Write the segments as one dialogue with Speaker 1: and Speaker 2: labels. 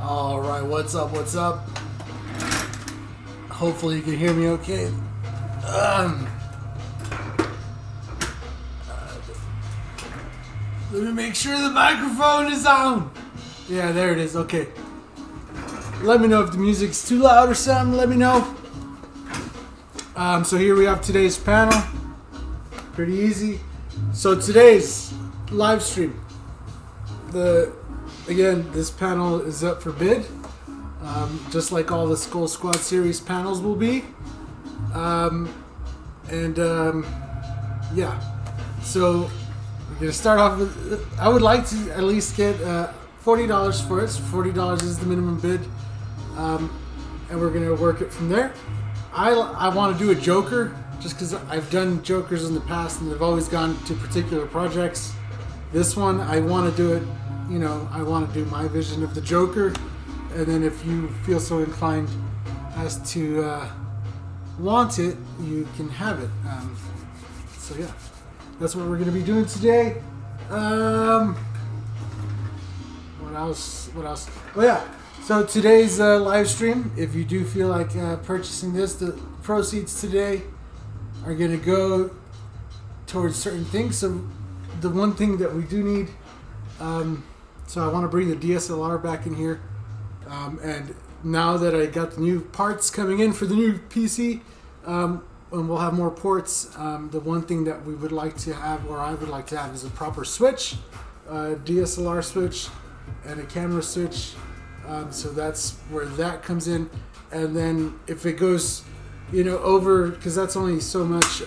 Speaker 1: Alright, what's up, what's up? Hopefully you can hear me okay. Let me make sure the microphone is on. Yeah, there it is, okay. Let me know if the music's too loud or something, let me know. So here we have today's panel. Pretty easy. So today's live stream. Again, this panel is up for bid, just like all the Skull Squad series panels will be. Yeah. So we're gonna start off with. I would like to at least get $40 for it. So $40 is the minimum bid, and we're gonna work it from there. I want to do a Joker just because I've done Jokers in the past and they've always gone to particular projects. This one, I want to do it. You know, I want to do my vision of the Joker, and then if you feel so inclined as to want it, you can have it. So yeah, that's what we're going to be doing today. What else? Oh yeah, so today's live stream, if you do feel like purchasing this, the proceeds today are going to go towards certain things. So the one thing that we do need, so I want to bring the DSLR back in here, and now that I got the new parts coming in for the new PC, and we'll have more ports, the one thing that we would like to have, or I would like to have, is a proper switch, DSLR switch and a camera switch. So that's where that comes in. And then if it goes, you know, over, because that's only so much,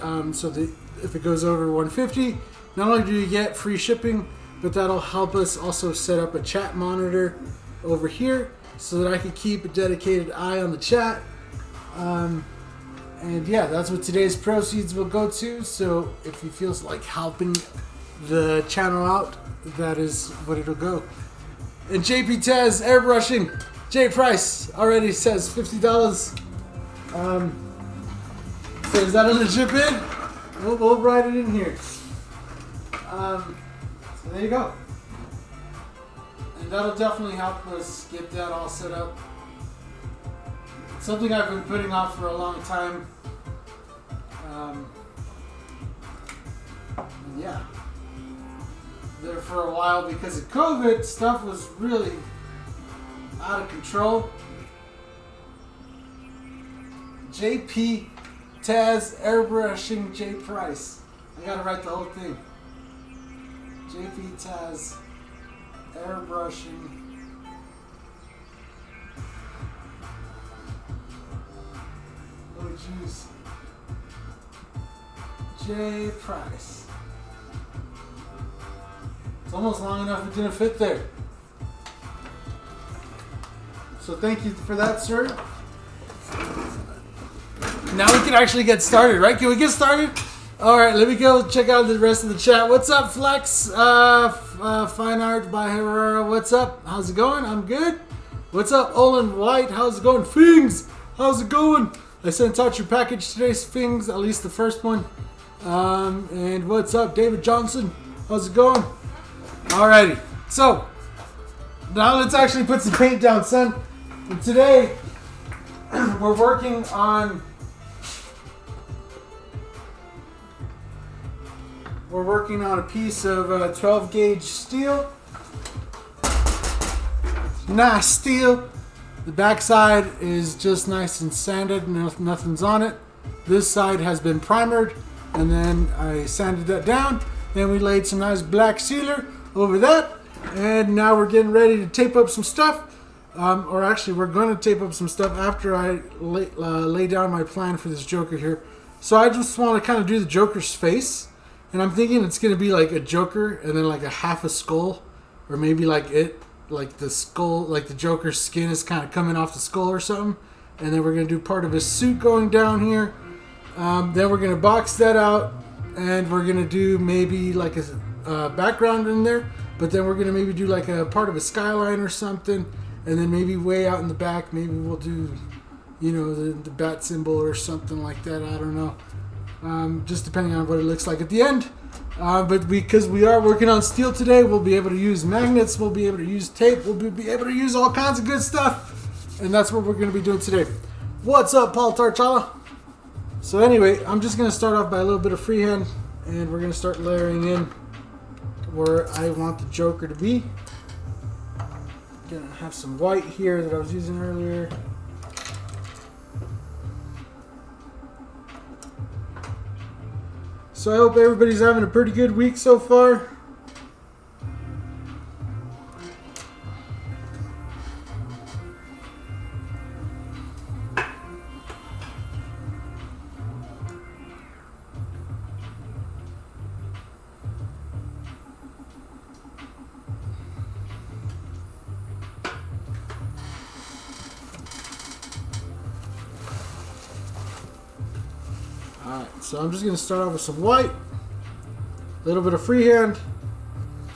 Speaker 1: if it goes over 150, not only do you get free shipping, but that'll help us also set up a chat monitor over here so that I can keep a dedicated eye on the chat. And yeah, that's what today's proceeds will go to. So if you feel like helping the channel out, that is what it'll go. And JP Taz airbrushing, J Price already says $50. So is that a legit bid? We'll write it in here. So there you go. And that'll definitely help us get that all set up. It's something I've been putting off for a long time. Yeah. There for a while because of COVID, stuff was really out of control. JP Taz airbrushing J Price. I gotta write the whole thing. JP Taz airbrushing oh jeez J Price. It's almost long enough it didn't fit there. So thank you for that, sir. Now we can actually get started, right? Can we get started? Alright, let me go check out the rest of the chat. What's up, Flex? Fine Art by Herrera. What's up? How's it going? I'm good. What's up, Olin White? How's it going? Fings! How's it going? I sent out your package today, Fings, at least the first one. And what's up, David Johnson? How's it going? Alrighty, so now let's actually put some paint down, son. And today we're working on a piece of 12 gauge steel. Nice steel. The back side is just nice and sanded, nothing's on it. This side has been primered, and then I sanded that down. Then we laid some nice black sealer over that, and now we're getting ready to tape up some stuff. Or actually, we're going to tape up some stuff after I lay down my plan for this Joker here. So I just want to kind of do the Joker's face, and I'm thinking it's going to be like a Joker and then like a half a skull, or maybe like the skull, like the Joker's skin is kind of coming off the skull or something. And then we're going to do part of his suit going down here. Then we're going to box that out, and we're going to do maybe like a background in there, but then we're going to maybe do like a part of a skyline or something, and then maybe way out in the back, maybe we'll do, you know, the bat symbol or something like that. I don't know. Just depending on what it looks like at the end. But because we are working on steel today, we'll be able to use magnets, we'll be able to use tape, we'll be able to use all kinds of good stuff. And that's what we're going to be doing today. What's up, Paul Tarchala? So anyway, I'm just going to start off by a little bit of freehand, and we're going to start layering in where I want the Joker to be. Gonna have some white here that I was using earlier. So I hope everybody's having a pretty good week so far. Alright, so I'm just going to start off with some white, a little bit of freehand,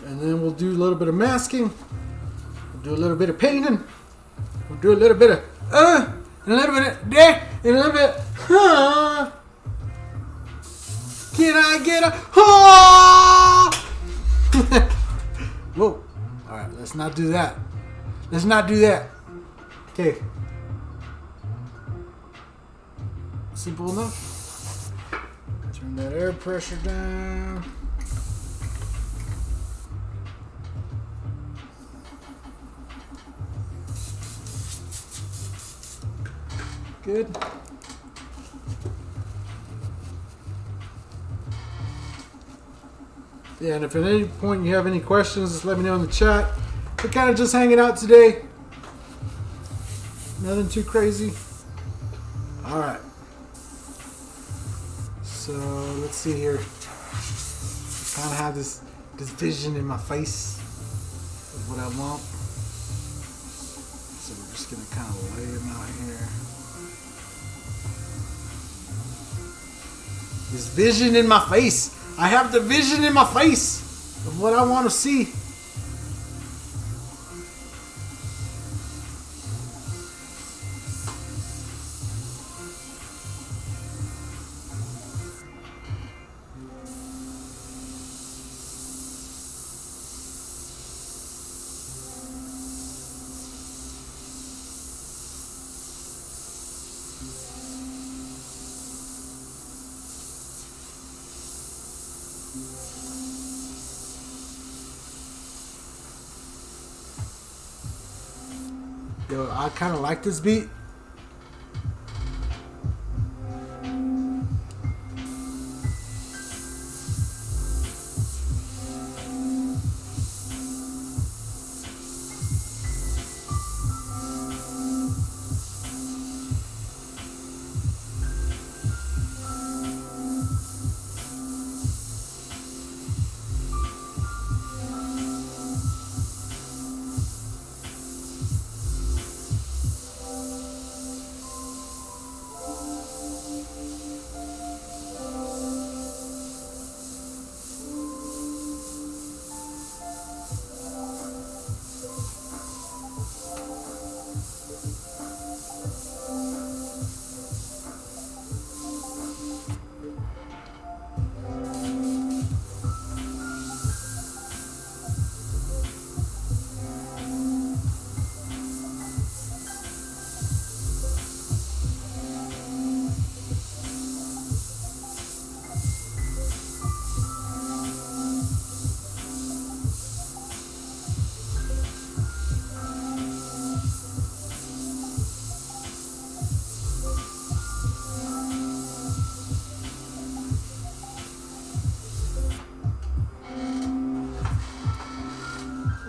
Speaker 1: and then we'll do a little bit of masking, we'll do a little bit of painting, we'll do a little bit of and a little bit of and a little bit Can I get a Whoa. Alright, let's not do that. Let's not do that. Okay. Simple enough. Turn that air pressure down. Good. Yeah, and if at any point you have any questions, just let me know in the chat. We're kind of just hanging out today. Nothing too crazy. All right. So let's see here. I kind of have this vision in my face of what I want. So we're just gonna kind of lay them out here. This vision in my face. I have the vision in my face of what I want to see. Yo, I kind of like this beat.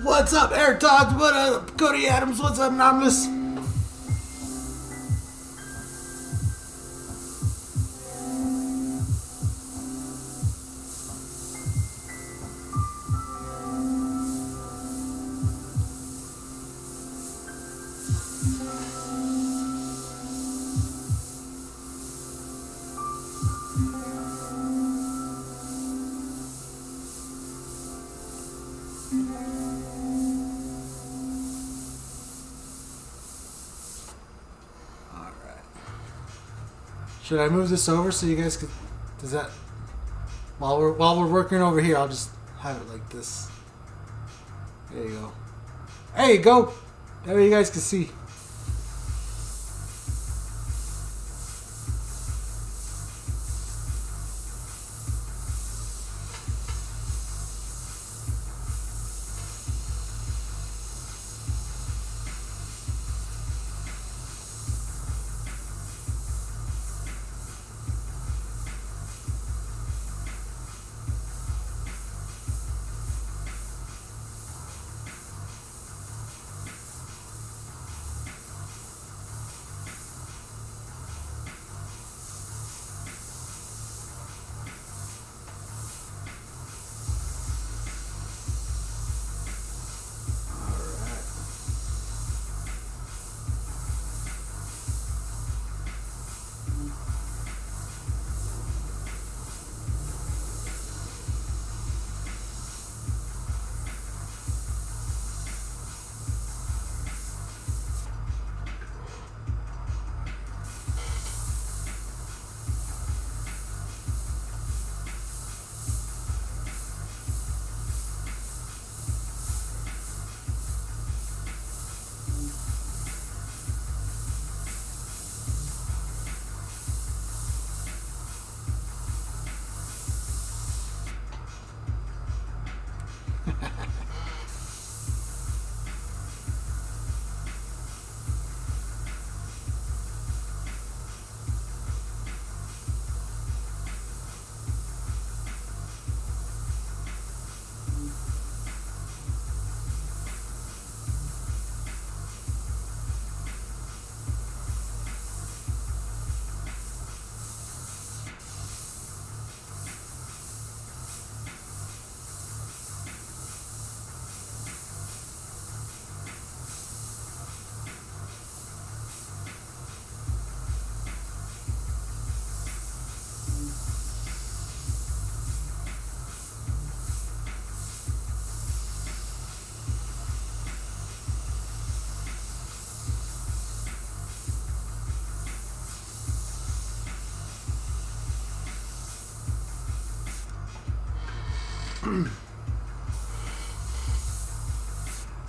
Speaker 1: What's up, Air Todd? What up, Cody Adams? What's up, Anomalous? Should I move this over so you guys could... Does that... While we're working over here, I'll just have it like this. There you go. There you go. That way you guys can see.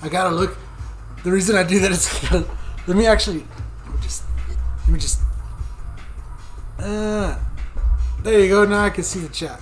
Speaker 1: I gotta look. The reason I do that is because, let me just. There you go. Now I can see the chat.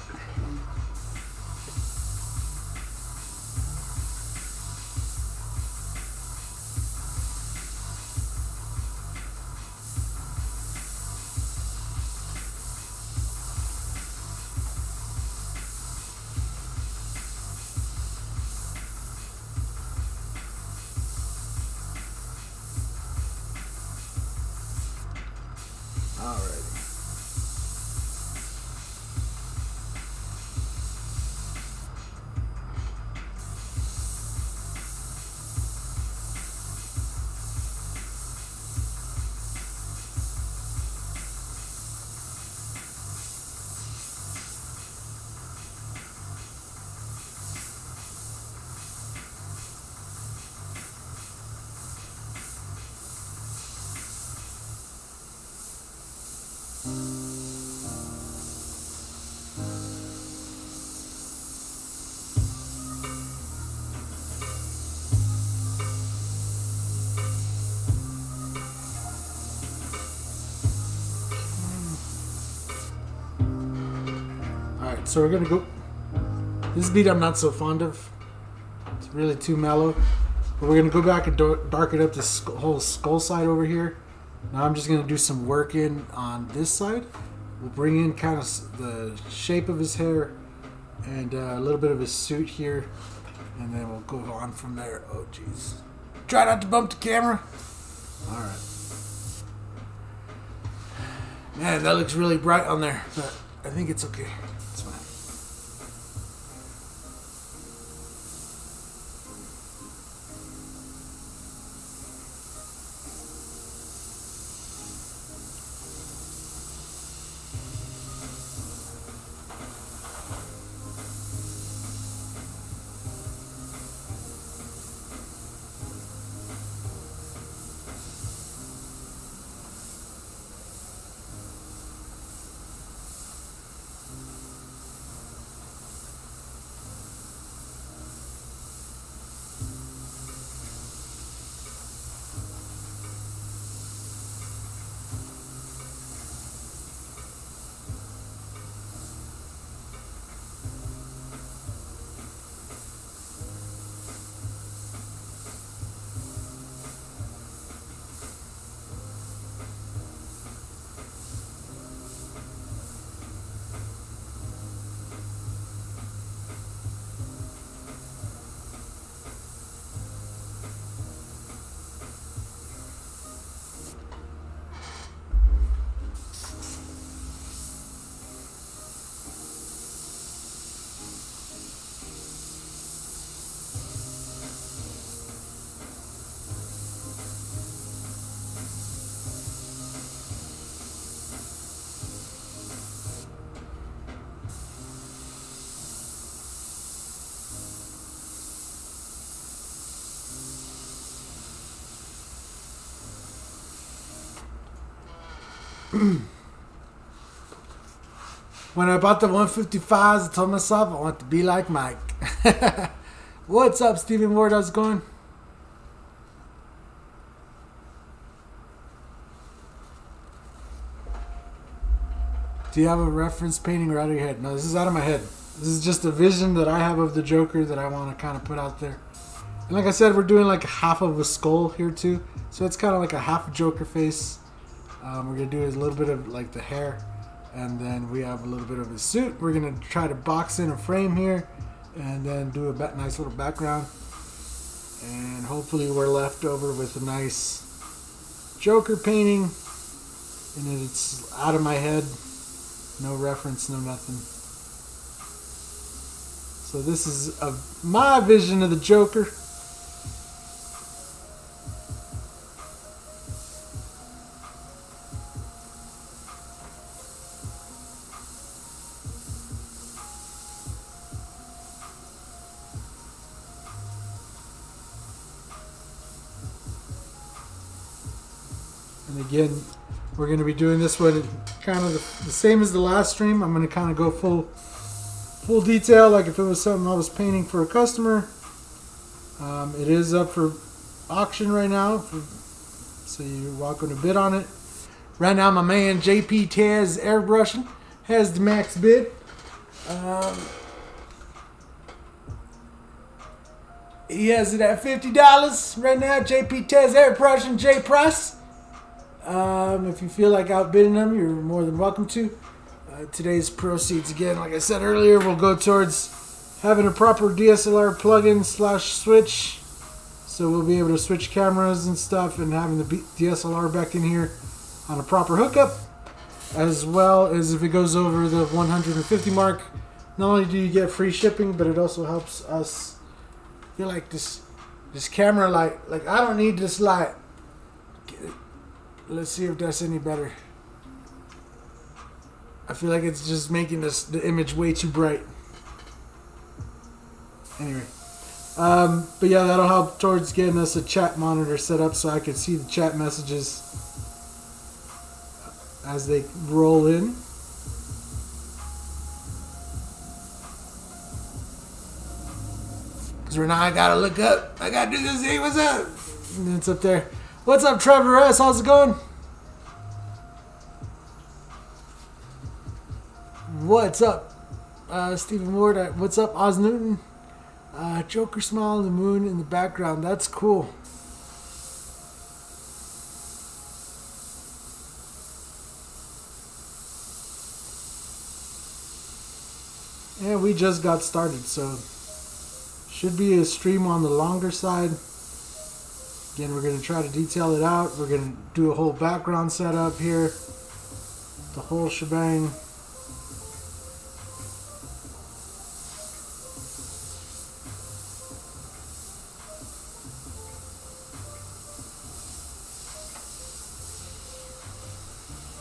Speaker 1: So we're gonna go. This beat I'm not so fond of. It's really too mellow. But we're gonna go back and darken up this whole skull side over here. Now I'm just gonna do some work in on this side. We'll bring in kind of the shape of his hair and a little bit of his suit here, and then we'll go on from there. Oh jeez. Try not to bump the camera. All right. Man, that looks really bright on there, but I think it's okay. It's fine. When I bought the 155s, I told myself I want to be like Mike. What's up, Stephen Ward? How's it going? Do you have a reference painting right out of your head? No, this is out of my head. This is just a vision that I have of the Joker that I want to kind of put out there. And like I said, we're doing like half of a skull here too. So it's kind of like a half Joker face. We're going to do a little bit of like the hair. And then we have a little bit of his suit. We're going to try to box in a frame here. And then do a nice little background. And hopefully we're left over with a nice Joker painting. And it's out of my head. No reference, no nothing. So this is my vision of the Joker. And again, we're going to be doing this one kind of the same as the last stream. I'm going to kind of go full detail, like if it was something I was painting for a customer. It is up for auction right now, so you're welcome to bid on it. Right now, my man JP Taz Airbrushing has the max bid. He has it at $50 right now. JP Taz Airbrushing, J Price. If you feel like outbidding them, you're more than welcome to. Today's proceeds, again, like I said earlier, will go towards having a proper DSLR plug-in / switch. So we'll be able to switch cameras and stuff and having the DSLR back in here on a proper hookup. As well as if it goes over the 150 mark, not only do you get free shipping, but it also helps us feel like this camera light. Like, I don't need this light. Let's see if that's any better. I feel like it's just making the image way too bright. Anyway. But yeah, that'll help towards getting us a chat monitor set up so I can see the chat messages as they roll in. Because right now I gotta look up. I gotta do this. Hey, what's up? And it's up there. What's up, Trevor S? How's it going? What's up, Stephen Ward? What's up, Oz Newton? Joker smile and the moon in the background. That's cool. Yeah, we just got started, so should be a stream on the longer side. Again, we're going to try to detail it out. We're going to do a whole background setup here. The whole shebang.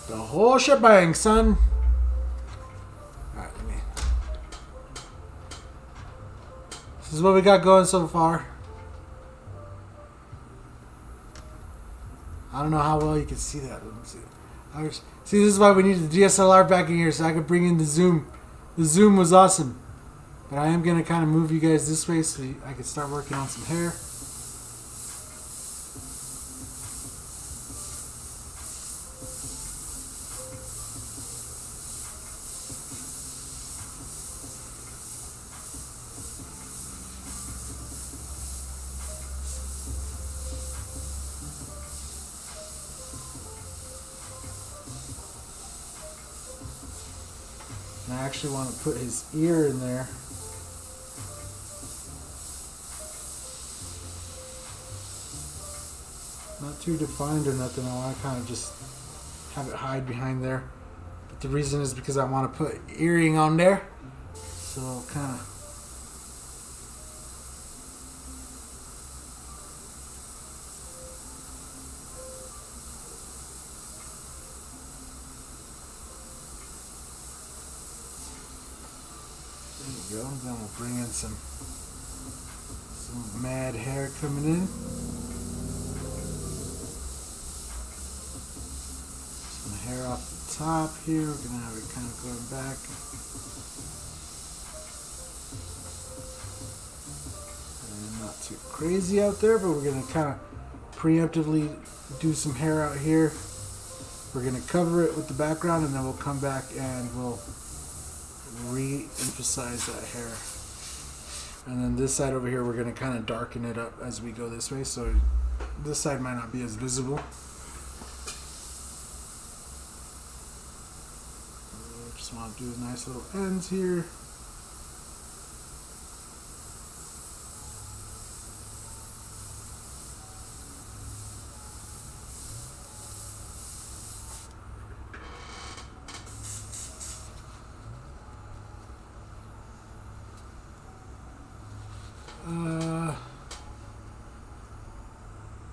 Speaker 1: The whole shebang, son. Alright, this is what we got going so far. I don't know how well you can see that. Let me see. See, this is why we need the DSLR back in here so I could bring in the zoom. The zoom was awesome. But I am going to kind of move you guys this way so I can start working on some hair. And I actually want to put his ear in there. Not too defined or nothing. I want to kind of just have it hide behind there. But the reason is because I want to put earring on there. So I'll kind of... There you go. Then we'll bring in some mad hair coming in. Some hair off top here. We're gonna have it kind of going back. And not too crazy out there, but we're gonna kind of preemptively do some hair out here. We're gonna cover it with the background, and then we'll come back and we'll re-emphasize that hair. And then this side over here, we're gonna kind of darken it up as we go this way, so this side might not be as visible. Just want to do nice little ends here.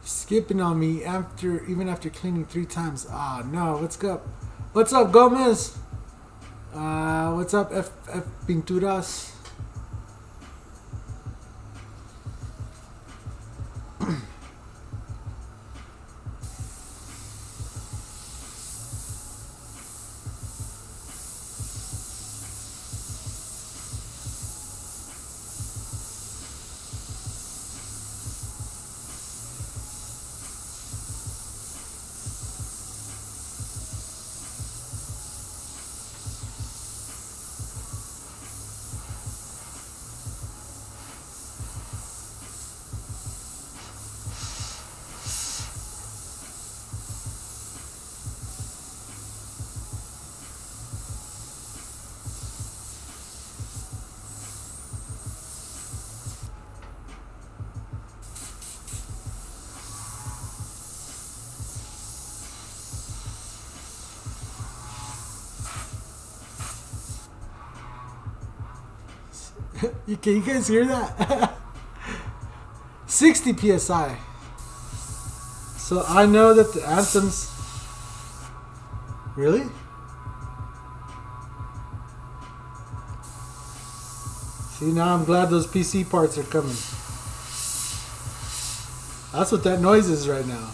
Speaker 1: Skipping on me even after cleaning 3 times. Ah, no. What's up? What's up, Gomez? What's up, F Pinturas? Can you guys hear that? 60 psi. So I know that the anthems. Really? See, now I'm glad those PC parts are coming. That's what that noise is right now.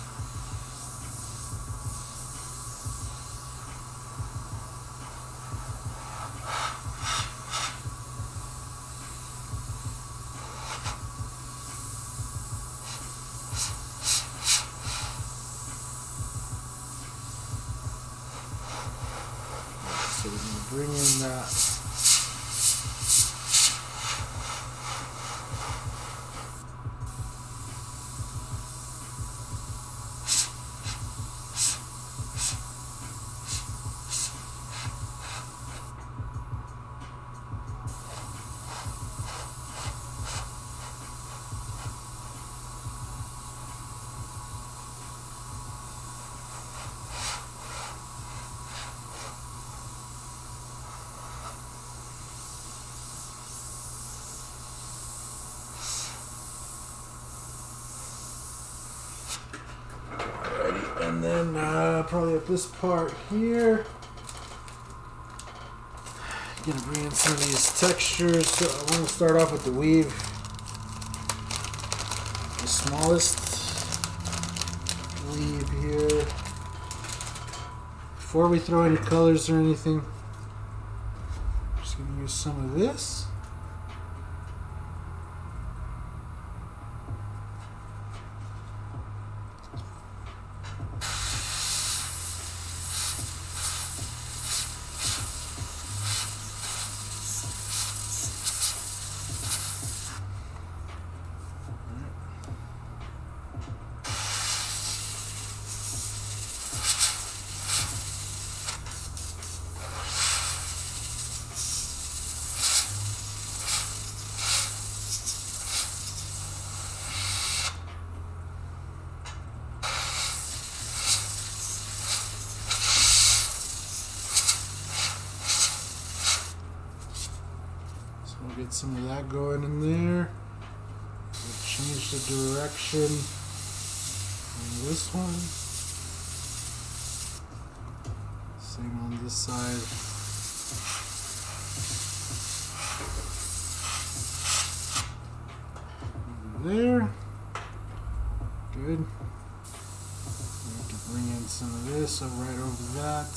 Speaker 1: So we're going to bring in that. And then probably at this part here, gonna bring in some of these textures. So I want to start off with the weave, the smallest weave here. Before we throw any colors or anything, just gonna use some of this. We'll get some of that going in there. We'll change the direction on this one. Same on this side. Over there. Good. We have to bring in some of this right over that.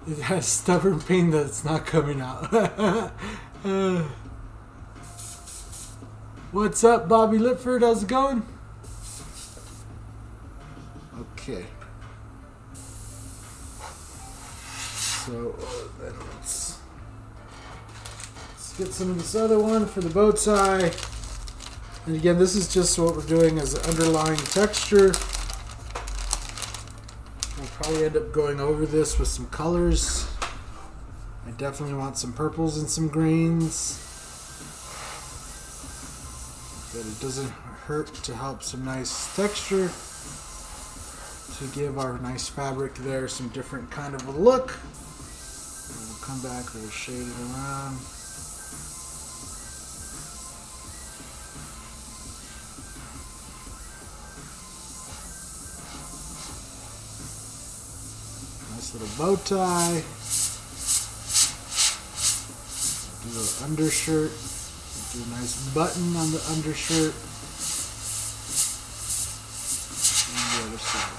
Speaker 1: It has stubborn pain that's not coming out. What's up, Bobby Lipford? How's it going? Okay. So then let's get some of this other one for the bow tie. And again, this is just what we're doing as an underlying texture. I'll probably end up going over this with some colors. I definitely want some purples and some greens. But it doesn't hurt to help some nice texture, to give our nice fabric there some different kind of a look. And we'll come back, we'll shade it around. Nice little bow tie. Do an undershirt. Do a nice button on the undershirt. And the other side.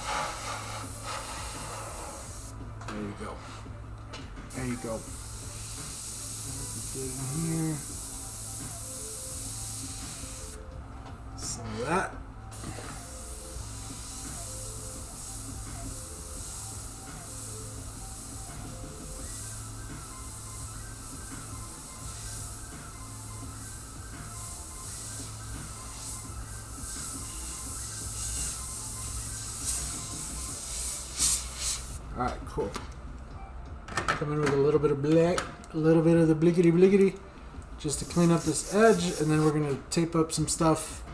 Speaker 1: There you go. There you go. Get in here. Some of that. Alright, cool. Come in with a little bit of black, a little bit of the blickety blickety, just to clean up this edge, and then we're going to tape up some stuff,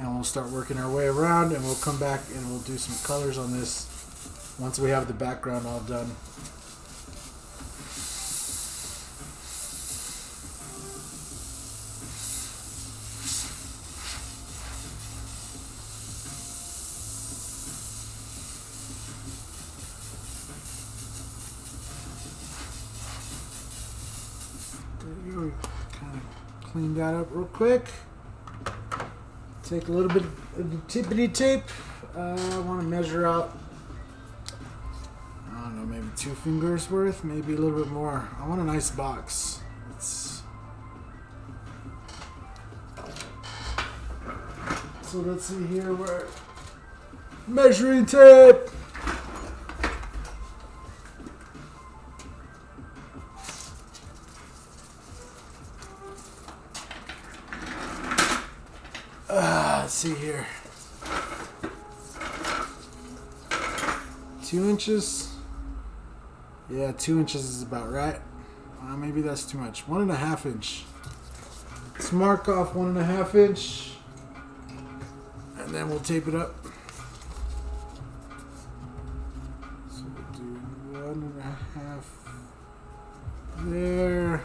Speaker 1: and we'll start working our way around, and we'll come back and we'll do some colors on this once we have the background all done. Kind of clean that up real quick. Take a little bit of the tippity tape. I want to measure out, I don't know, maybe 2 fingers worth, maybe a little bit more. I want a nice box. So let's see here, where measuring tape. Let's see here. 2 inches. Yeah, 2 inches is about right. Maybe that's too much. 1.5 inch. Let's mark off 1.5 inch. And then we'll tape it up. So we'll do 1.5 there.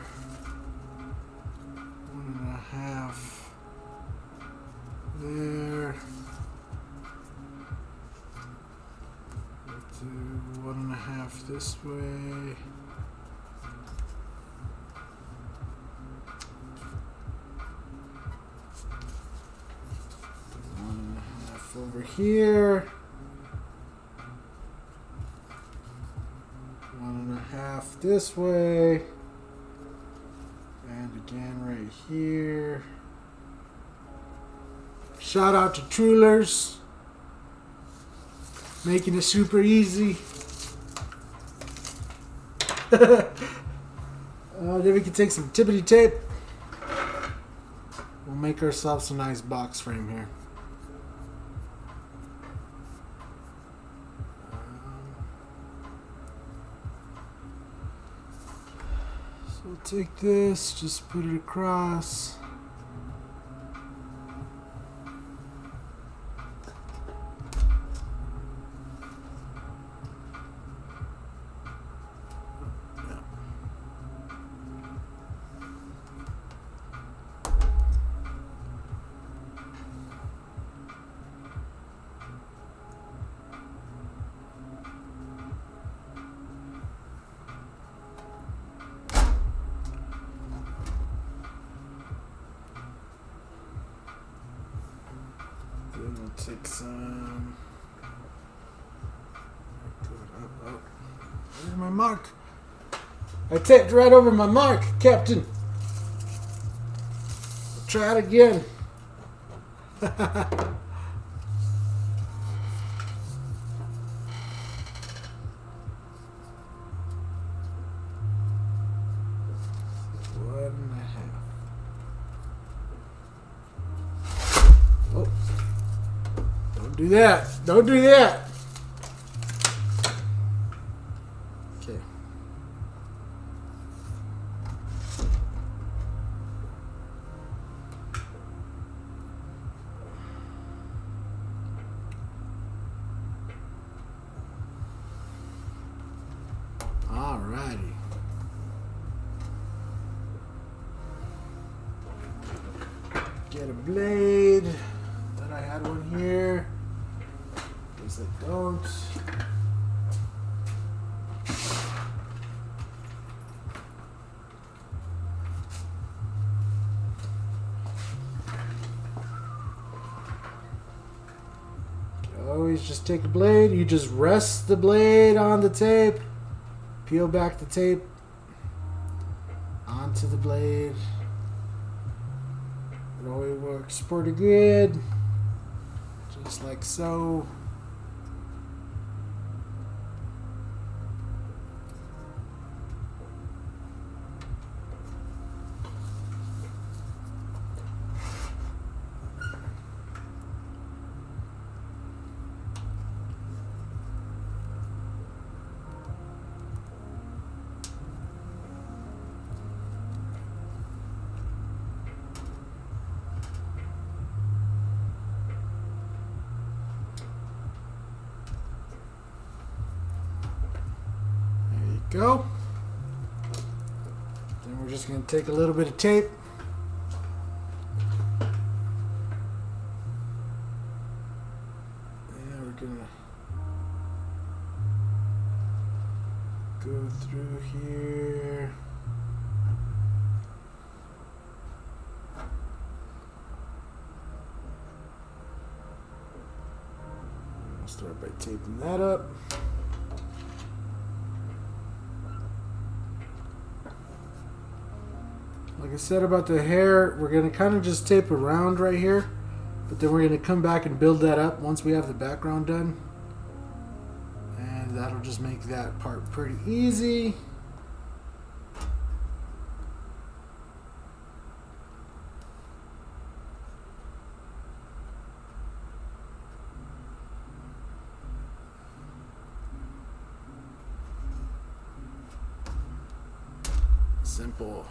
Speaker 1: 1.5 there. We'll do 1.5 this way. 1.5 over here. 1.5 this way. And again right here. Shout out to Trulers, making it super easy. Then we can take some tippity tape. We'll make ourselves a nice box frame here. We'll take this, just put it across. Then we'll take some. Oh, where's my mark? I taped right over my mark, Captain. I'll try it again. Do that. Don't do that. Okay. Alrighty. Get a blade. Then I had one here. I don't. Always just take a blade. You just rest the blade on the tape. Peel back the tape onto the blade. It always works pretty good. Just like so. Go. Then we're just going to take a little bit of tape. And we're going to go through here. I'll start by taping that up. Like I said about the hair, we're going to kind of just tape around right here, but then we're going to come back and build that up once we have the background done. And that'll just make that part pretty easy. Simple.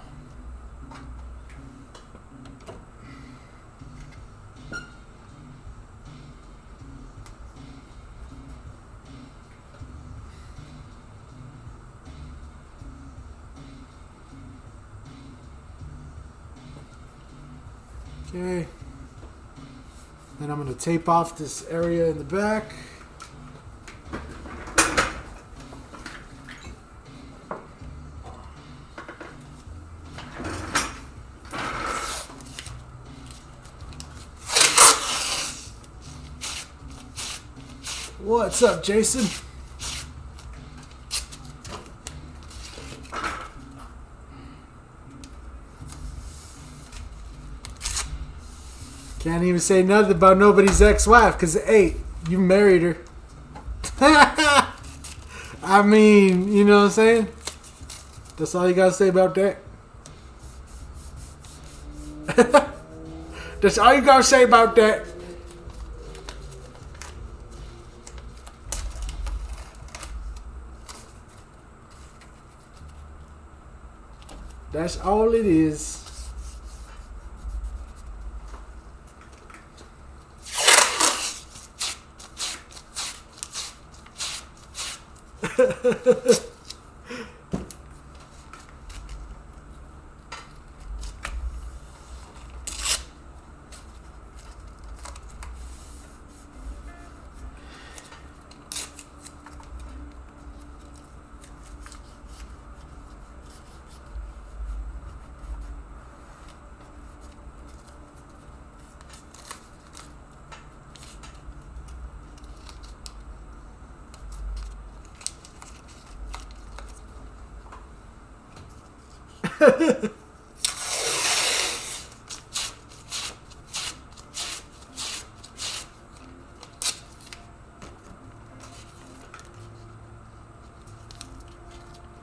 Speaker 1: Okay, then I'm going to tape off this area in the back. What's up, Jason? Can't even say nothing about nobody's ex-wife because, hey, you married her. I mean, you know what I'm saying? That's all you got to say about that. That's all you got to say about that. That's all it is.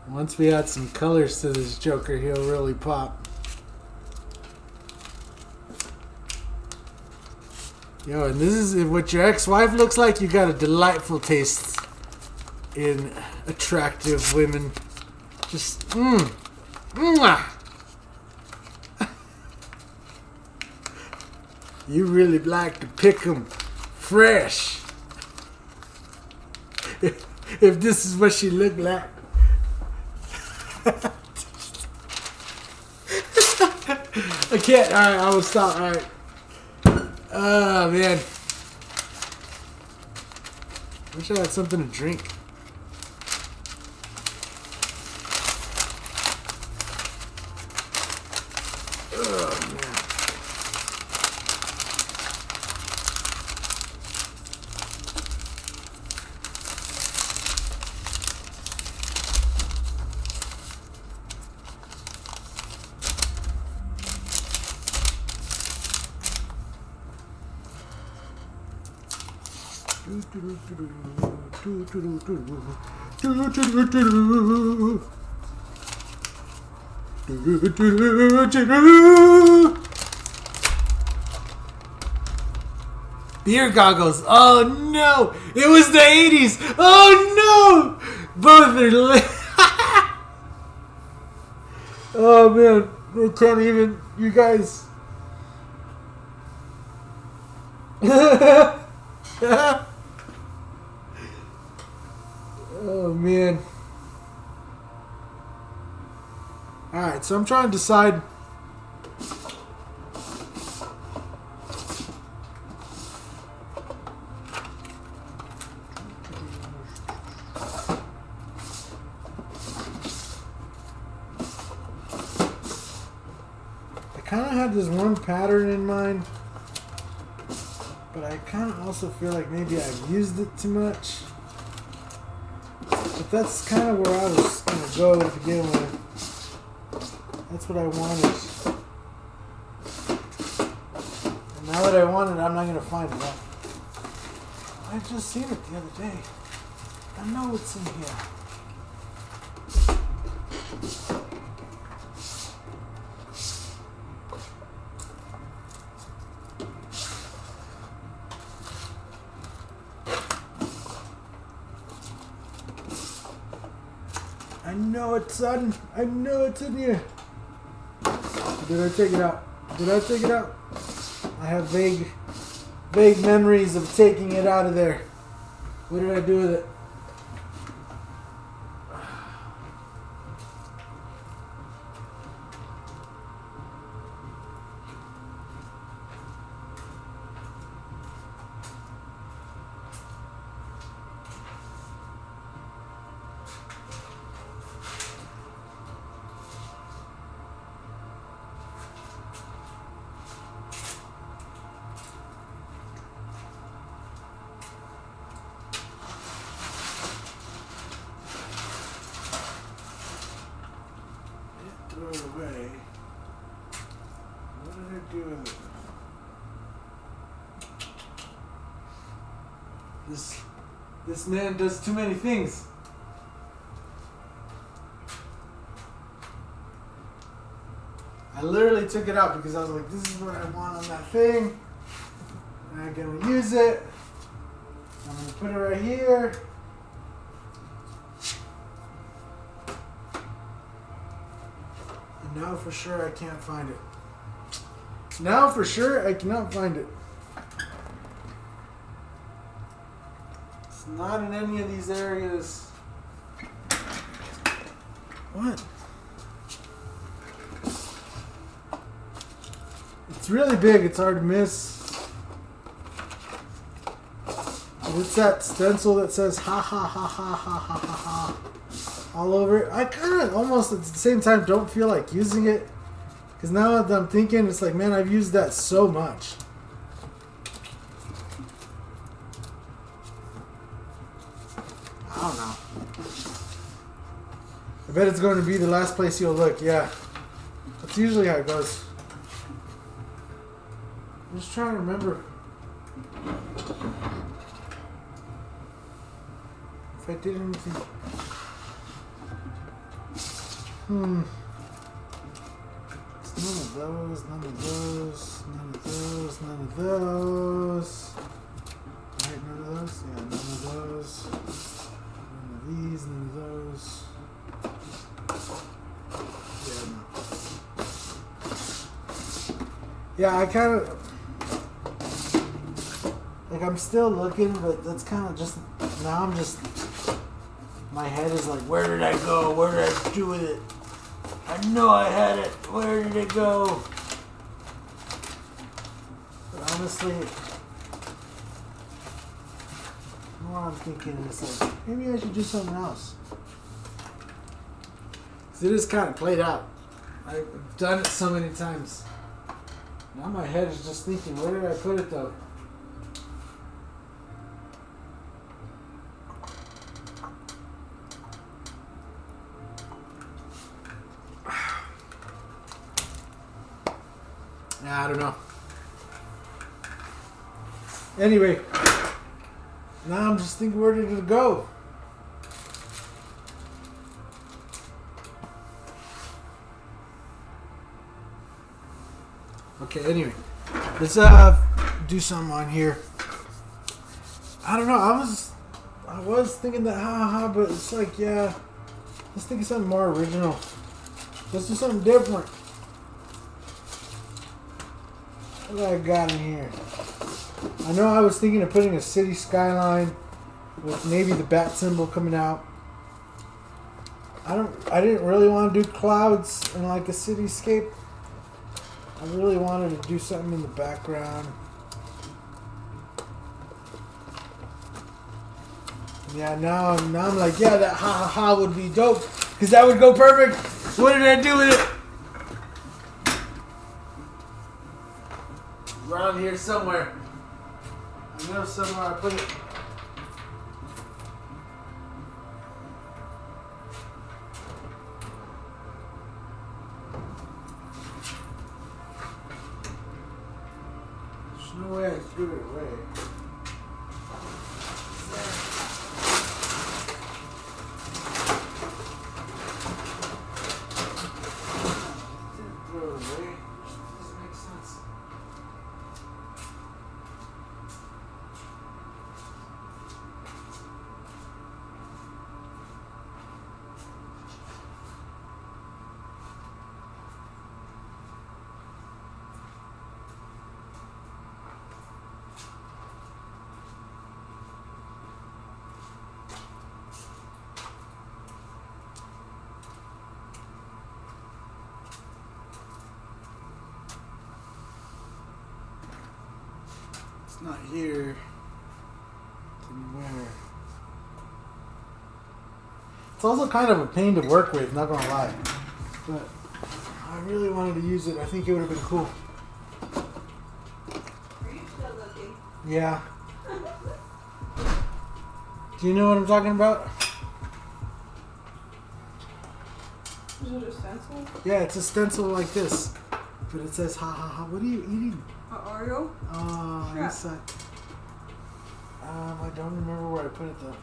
Speaker 1: Once we add some colors to this Joker, he'll really pop. Yo, and this is what your ex-wife looks like. You got a delightful taste in attractive women. Just, mwah. You really like to pick them fresh. If this is what she looked like. I can't. Alright, I will stop. Alright. Oh, man. Wish I had something to drink. Beer goggles. Oh no! It was the 80s! Oh no! Both are lit. Oh man, I can't even. You guys. Oh man. Alright, so I'm trying to decide. I kind of had this one pattern in mind, but I kind of also feel like maybe I've used it too much. But that's kind of where I was going to go to begin with. That's what I wanted. And now that I want it, I'm not going to find it out. I just seen it the other day. I know it's in here. I know it's on. I know it's in here. Did I take it out? Did I take it out? I have vague memories of taking it out of there. What did I do with it? Throw it away. What did I do with it? This man does too many things. I literally took it out because I was like, this is what I want on that thing. And I'm gonna use it. I'm gonna put it right here. Now for sure I can't find it. Now for sure I cannot find it. It's not in any of these areas. What? It's really big. It's hard to miss. What's that stencil that says ha ha ha ha ha ha ha ha all over it? I kind of almost at the same time don't feel like using it. Because now that I'm thinking, it's like, man, I've used that so much. I don't know. I bet it's going to be the last place you'll look. Yeah. That's usually how it goes. I'm just trying to remember. If I did anything. It's none of those, none of those, none of those, none of those. Right, none of those? Yeah, none of those. None of these, none of those. Yeah, no. Yeah, I kind of. Like, I'm still looking, but that's kind of just. Now I'm just. My head is like, where did I go? Where did I do with it? I know I had it. Where did it go? But honestly, more I'm thinking is like, maybe I should do something else. Because it is kind of played out. I've done it so many times. Now my head is just thinking, where did I put it though? I don't know. Anyway, now I'm just thinking, where did it go? Okay, anyway, let's do something on here. I don't know. I was thinking that ha, but it's like, yeah, let's think of something more original. Let's do something different. What do I got in here? I know I was thinking of putting a city skyline with maybe the bat symbol coming out. I didn't really want to do clouds in like a cityscape. I really wanted to do something in the background. Yeah, now I'm like, yeah, that ha would be dope because that would go perfect. What did I do with it? Around here somewhere. I know somewhere I put it. There's no way I threw it away. Didn't throw it away. Doesn't make sense. It's not here. It's anywhere. It's also kind of a pain to work with, not gonna lie. But I really wanted to use it. I think it would have been cool.
Speaker 2: Are you still looking?
Speaker 1: Yeah. Do you know what I'm talking about?
Speaker 2: Is it a stencil?
Speaker 1: Yeah, it's a stencil like this. But it says ha ha ha. What are you eating?
Speaker 2: Oreo?
Speaker 1: Oh,
Speaker 2: Yeah.
Speaker 1: you suck. I don't remember where I put it though.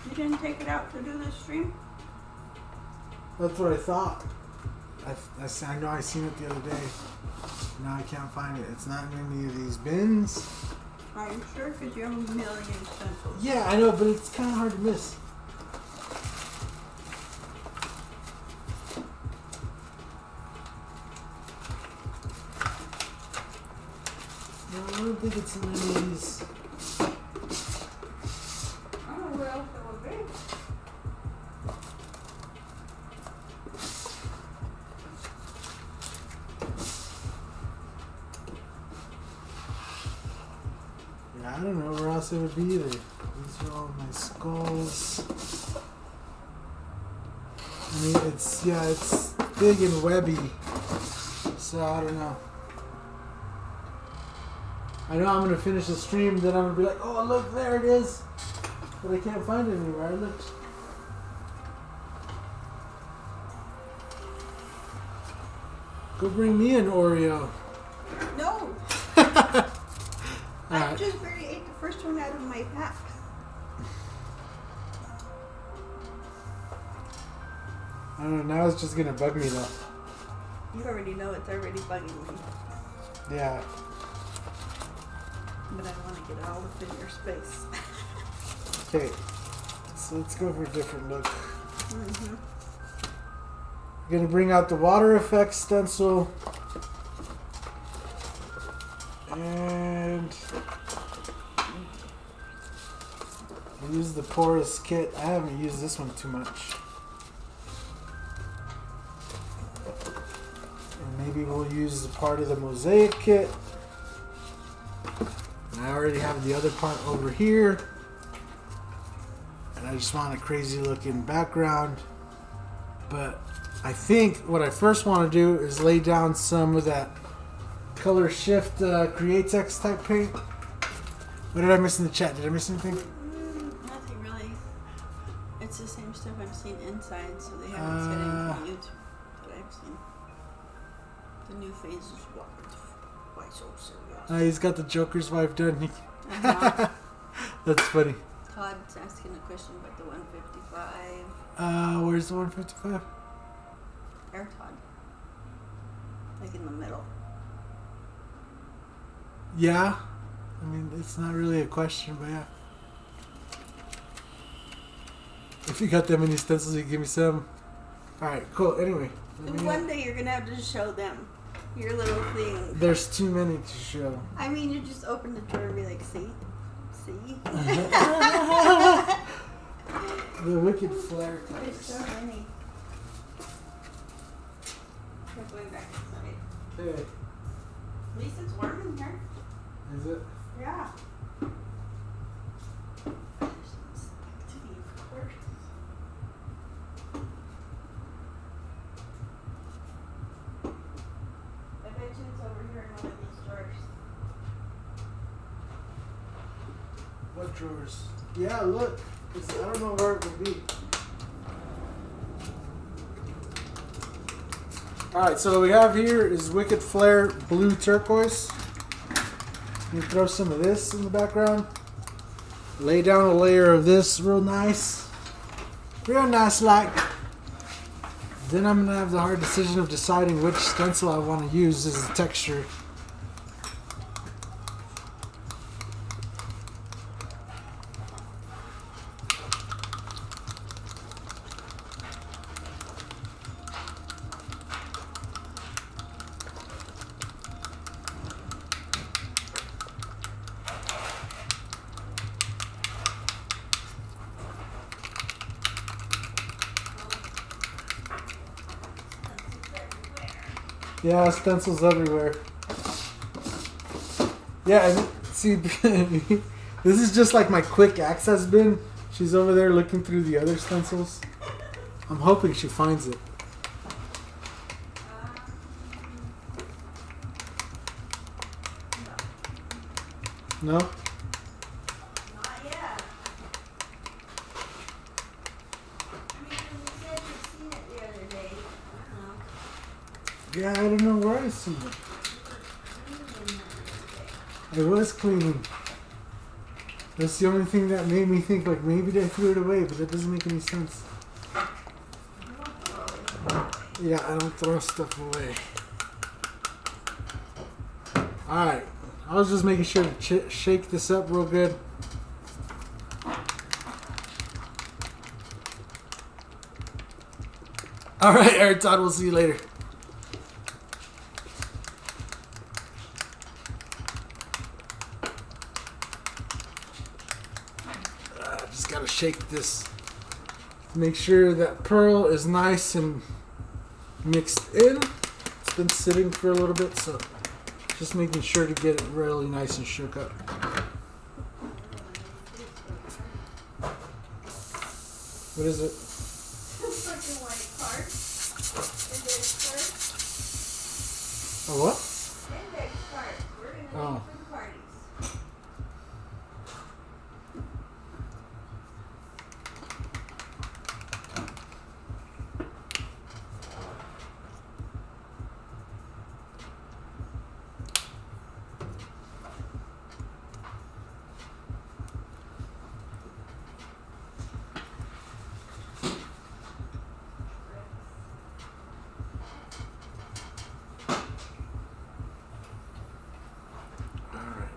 Speaker 2: You didn't take it out to do this stream?
Speaker 1: That's what I thought. I know I seen it the other day. Now I can't find it. It's not in any of these bins.
Speaker 2: Are you sure? Because you have a million stencils.
Speaker 1: Yeah, I know, but it's kind of hard to miss. don't think it's in any of these.
Speaker 2: I don't know what else it would be.
Speaker 1: Yeah, I don't know where else it would be either. These are all my skulls. I mean, it's big and webby. So I don't know. I know I'm gonna finish the stream, then I'm gonna be like, oh look, there it is. But I can't find it anywhere. I looked. Go bring me an Oreo.
Speaker 2: No!
Speaker 1: Alright.
Speaker 2: I just barely ate the first one out of my pack.
Speaker 1: I don't know, now it's just gonna bug me though.
Speaker 2: You already know it's already bugging me.
Speaker 1: Yeah.
Speaker 2: But I want to get it all up in your space.
Speaker 1: Okay. So let's go for a different look.
Speaker 2: Mm-hmm.
Speaker 1: I'm gonna bring out the water effect stencil. And I'll use the porous kit. I haven't used this one too much. And maybe we'll use the part of the mosaic kit. And I already have the other part over here. And I just want a crazy looking background. But I think what I first want to do is lay down some of that color shift Createx type paint. What did I miss in the chat? Did I miss anything?
Speaker 2: Nothing really. It's the same stuff I've seen inside, so they haven't said anything new that I've seen. The new phase is what? Why so serious?
Speaker 1: He's got the Joker's wife done.
Speaker 2: Uh-huh.
Speaker 1: That's funny.
Speaker 2: Todd's asking a question about the 155.
Speaker 1: Where's the 155?
Speaker 2: Air Todd. Like in the middle.
Speaker 1: Yeah. I mean, it's not really a question, but yeah. If you got that many stencils, you can give me some. Alright, cool. Anyway.
Speaker 2: One day you're going to have to show them your little thing.
Speaker 1: There's too many to show.
Speaker 2: I mean, you just open the drawer and be like, see? See?
Speaker 1: The wicked flare
Speaker 2: There's so
Speaker 1: colors.
Speaker 2: many. We're going back inside.
Speaker 1: Okay.
Speaker 2: At least it's warm in here.
Speaker 1: Is it?
Speaker 2: Yeah. I bet you it's over here in one of these drawers.
Speaker 1: What drawers? Yeah, look. I don't know where it would be. Alright, so what we have here is Wicked Flare Blue Turquoise. You throw some of this in the background. Lay down a layer of this real nice. Real nice like. Then I'm going to have the hard decision of deciding which stencil I want to use as a texture. Yeah, stencils everywhere. Yeah, and see, this is just like my quick access bin. She's over there looking through the other stencils. I'm hoping she finds it. No?
Speaker 2: Not yet. I mean, you said you'd seen it the other day.
Speaker 1: Yeah, I don't know where I see it. I was cleaning. That's the only thing that made me think like maybe they threw it away, but that doesn't make any sense. Yeah, I don't throw stuff away. Alright, I was just making sure to shake this up real good. Alright, Eric Todd, we'll see you later. Just gotta shake this. Make sure that pearl is nice and mixed in. It's been sitting for a little bit, so just making sure to get it really nice and shook up. What is it?
Speaker 2: It's like a white card. Index card.
Speaker 1: A what?
Speaker 2: Index card. We're going to
Speaker 1: Oh.
Speaker 2: make for the parties.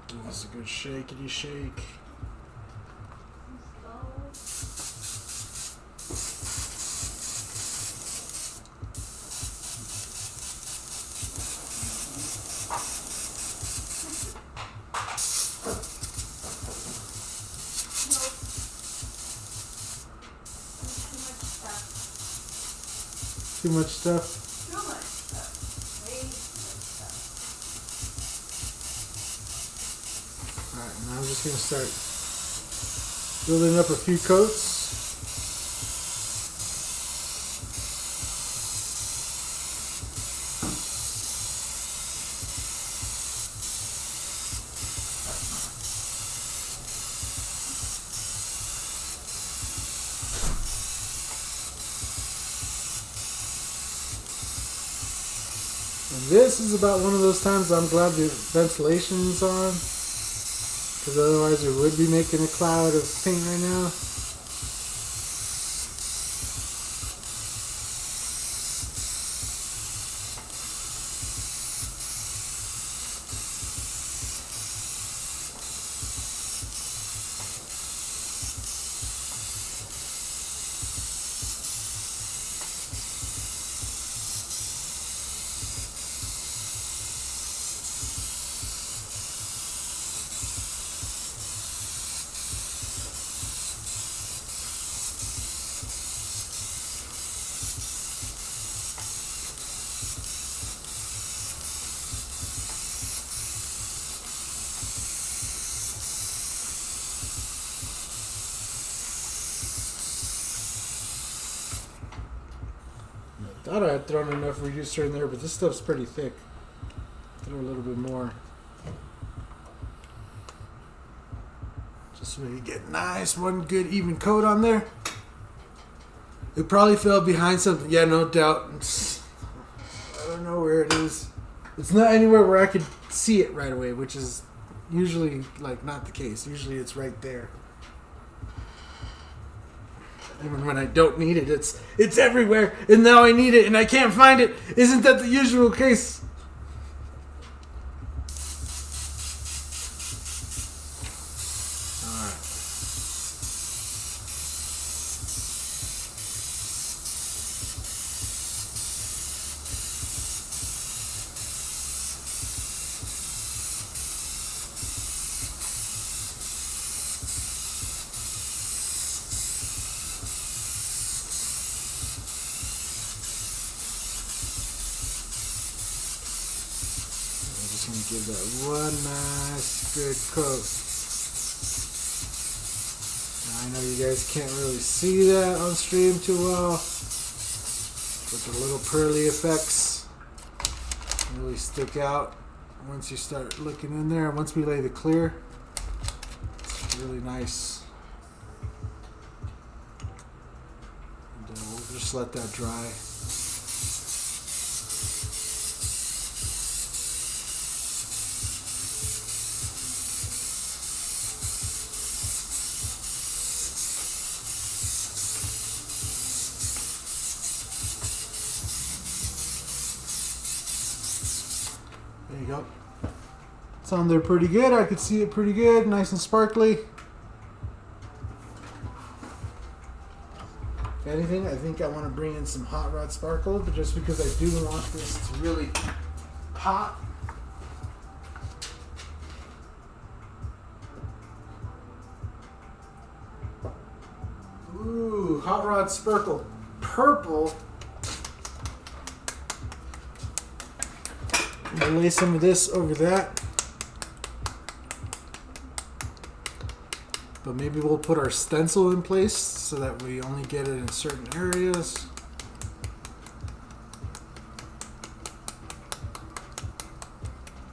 Speaker 1: Give this a good shakety shake. Too much stuff. Alright, now I'm just going to start building up a few coats. And this is about one of those times I'm glad the ventilation's on. Because otherwise we would be making a cloud of paint right now. Thought I had thrown enough reducer in there, but this stuff's pretty thick. Throw a little bit more. Just so you get nice, one good even coat on there. It probably fell behind something. Yeah, no doubt. I don't know where it is. It's not anywhere where I could see it right away, which is usually like not the case. Usually it's right there. Even when I don't need it, it's everywhere, and now I need it, and I can't find it. Isn't that the usual case? All right. Give that one nice good coat. Now, I know you guys can't really see that on stream too well, but the little pearly effects really stick out once you start looking in there. Once we lay the clear, it's really nice. And we'll just let that dry. There you go. It's on there pretty good. I could see it pretty good. Nice and sparkly. If anything, I think I want to bring in some hot rod sparkle, but just because I do want this to really pop. Hot Rod Sparkle Purple. We'll lay some of this over that. But maybe we'll put our stencil in place so that we only get it in certain areas.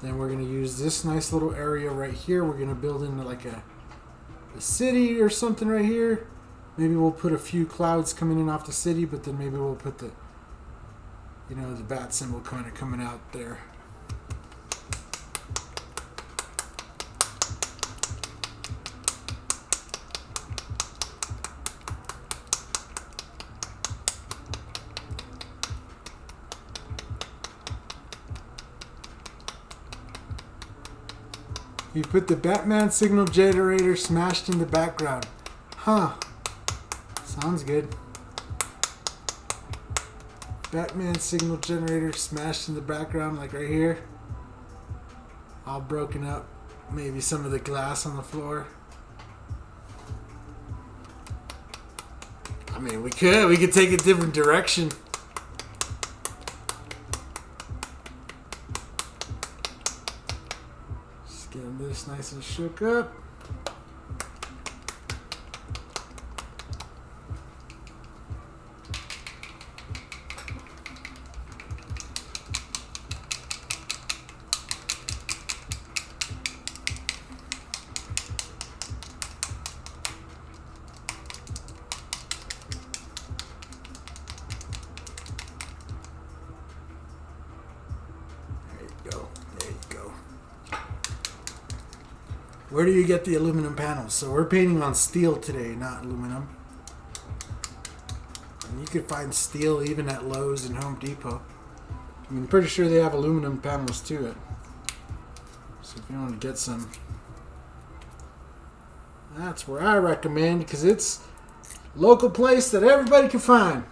Speaker 1: Then we're going to use this nice little area right here. We're going to build in like a city or something right here. Maybe we'll put a few clouds coming in off the city, but then maybe we'll put the, you know, the bat symbol kind of coming out there. You put the Batman signal generator smashed in the background. Huh. Sounds good. Batman signal generator smashed in the background, like right here. All broken up. Maybe some of the glass on the floor. I mean, we could take a different direction. Just getting this nice and shook up. Where do you get the aluminum panels? So we're painting on steel today, not aluminum. And you could find steel even at Lowe's and Home Depot. I'm pretty sure they have aluminum panels to it. So if you want to get some, that's where I recommend, because it's a local place that everybody can find.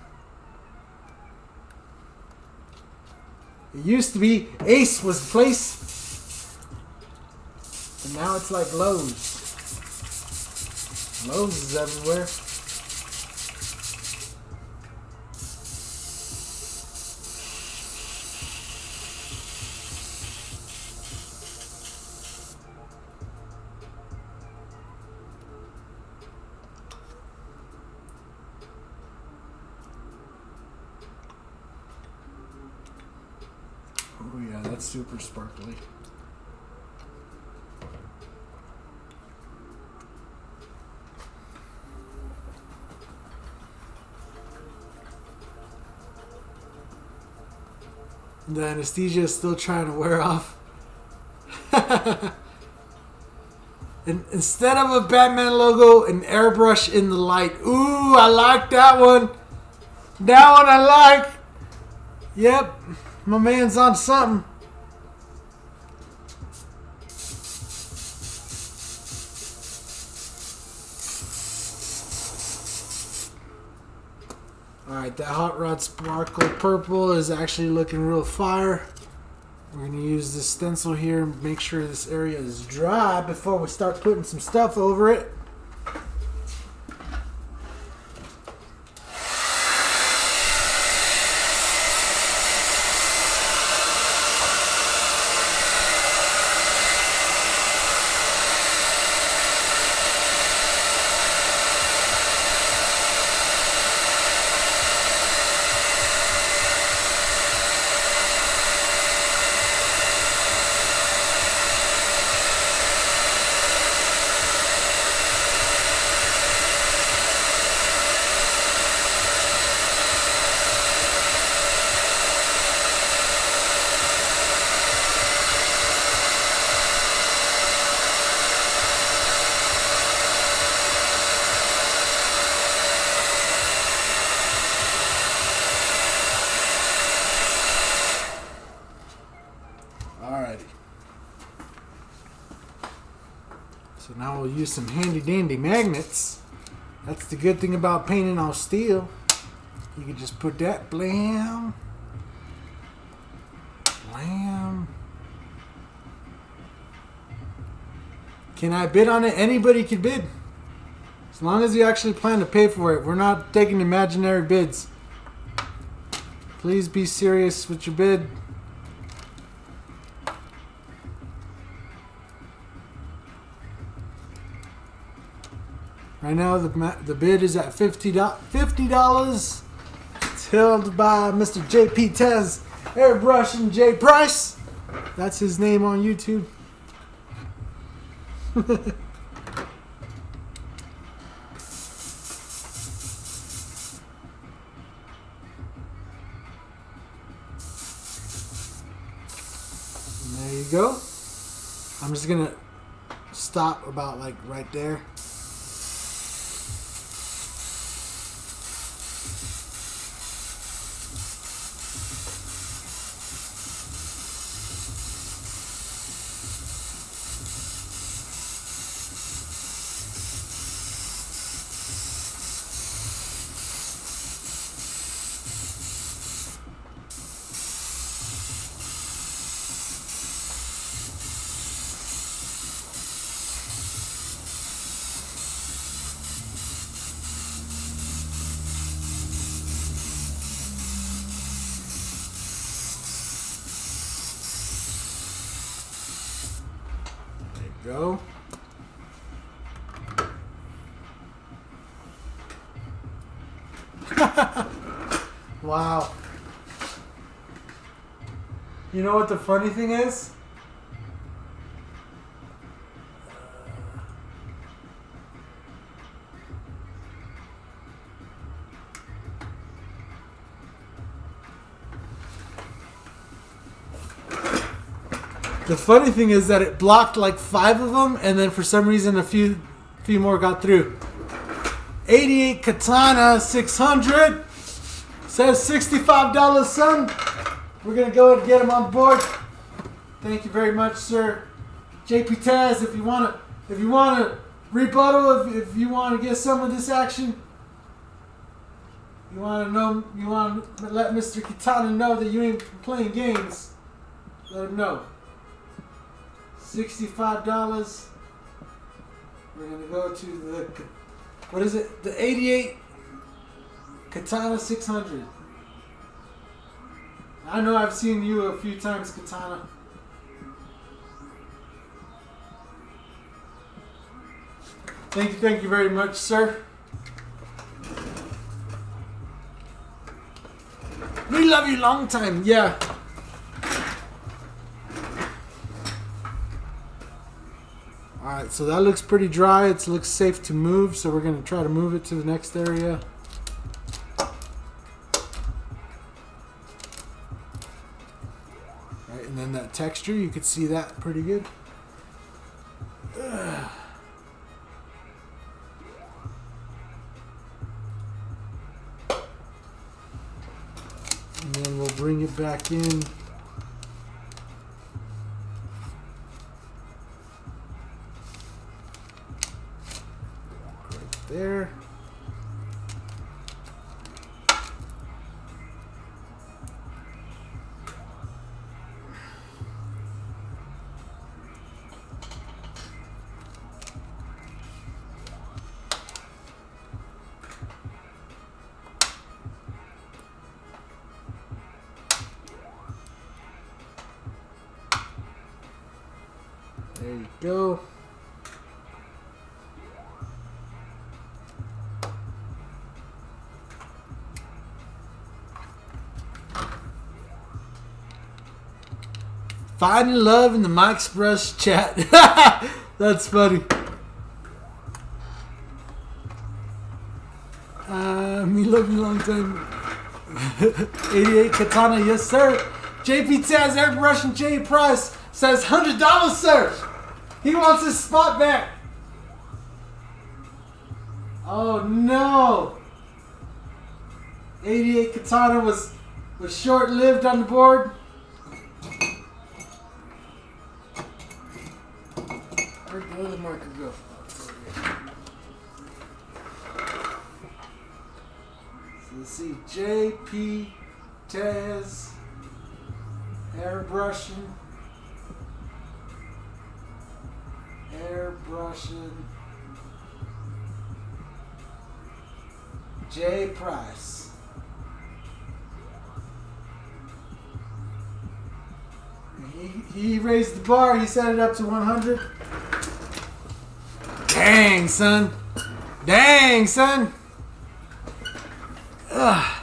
Speaker 1: It used to be Ace was the place. And now it's like Lowe's. Lowe's is everywhere. Oh yeah, that's super sparkly. The anesthesia is still trying to wear off. And instead of a Batman logo, an airbrush in the light. Ooh, I like that one. That one I like. Yep, my man's on something. Alright, that Hot Rod Sparkle Purple is actually looking real fire. We're going to use this stencil here and make sure this area is dry before we start putting some stuff over it. So now we'll use some handy dandy magnets. That's the good thing about painting on steel. You can just put that blam, blam. Can I bid on it? Anybody can bid. As long as you actually plan to pay for it. We're not taking imaginary bids. Please be serious with your bid. Right now, the bid is at $50. It's held by Mr. JP Tez, Airbrushing J Price. That's his name on YouTube. And there you go. I'm just gonna stop about like right there. Go. Wow. You know what the funny thing is? The funny thing is that it blocked like 5 of them, and then for some reason a few more got through. 88 Katana 600 says $65, son. We're gonna go ahead and get him on board. Thank you very much, sir. JP Taz, if you wanna rebuttal, if you wanna get some of this action, you wanna let Mr. Katana know that you ain't playing games. Let him know. $65. We're gonna go to the, what is it? The 88 Katana 600. I know I've seen you a few times, Katana. Thank you very much, sir. We love you long time, yeah. Alright, so that looks pretty dry. It looks safe to move, so we're going to try to move it to the next area. Right, and then that texture, you could see that pretty good. Ugh. And then we'll bring it back in. There. There you go. Finding love in the Mike's Brush chat. That's funny. Me love you long time. 88 Katana, yes sir. JP Taz, Airbrushing J Price says $100, sir. He wants his spot back. Oh no. 88 Katana was short-lived on the board. Where'd the other marker go? So let's see, JP Tez, airbrushing, J Price. He raised the bar. He set it up to 100. Dang, son. Dang, son. Ugh.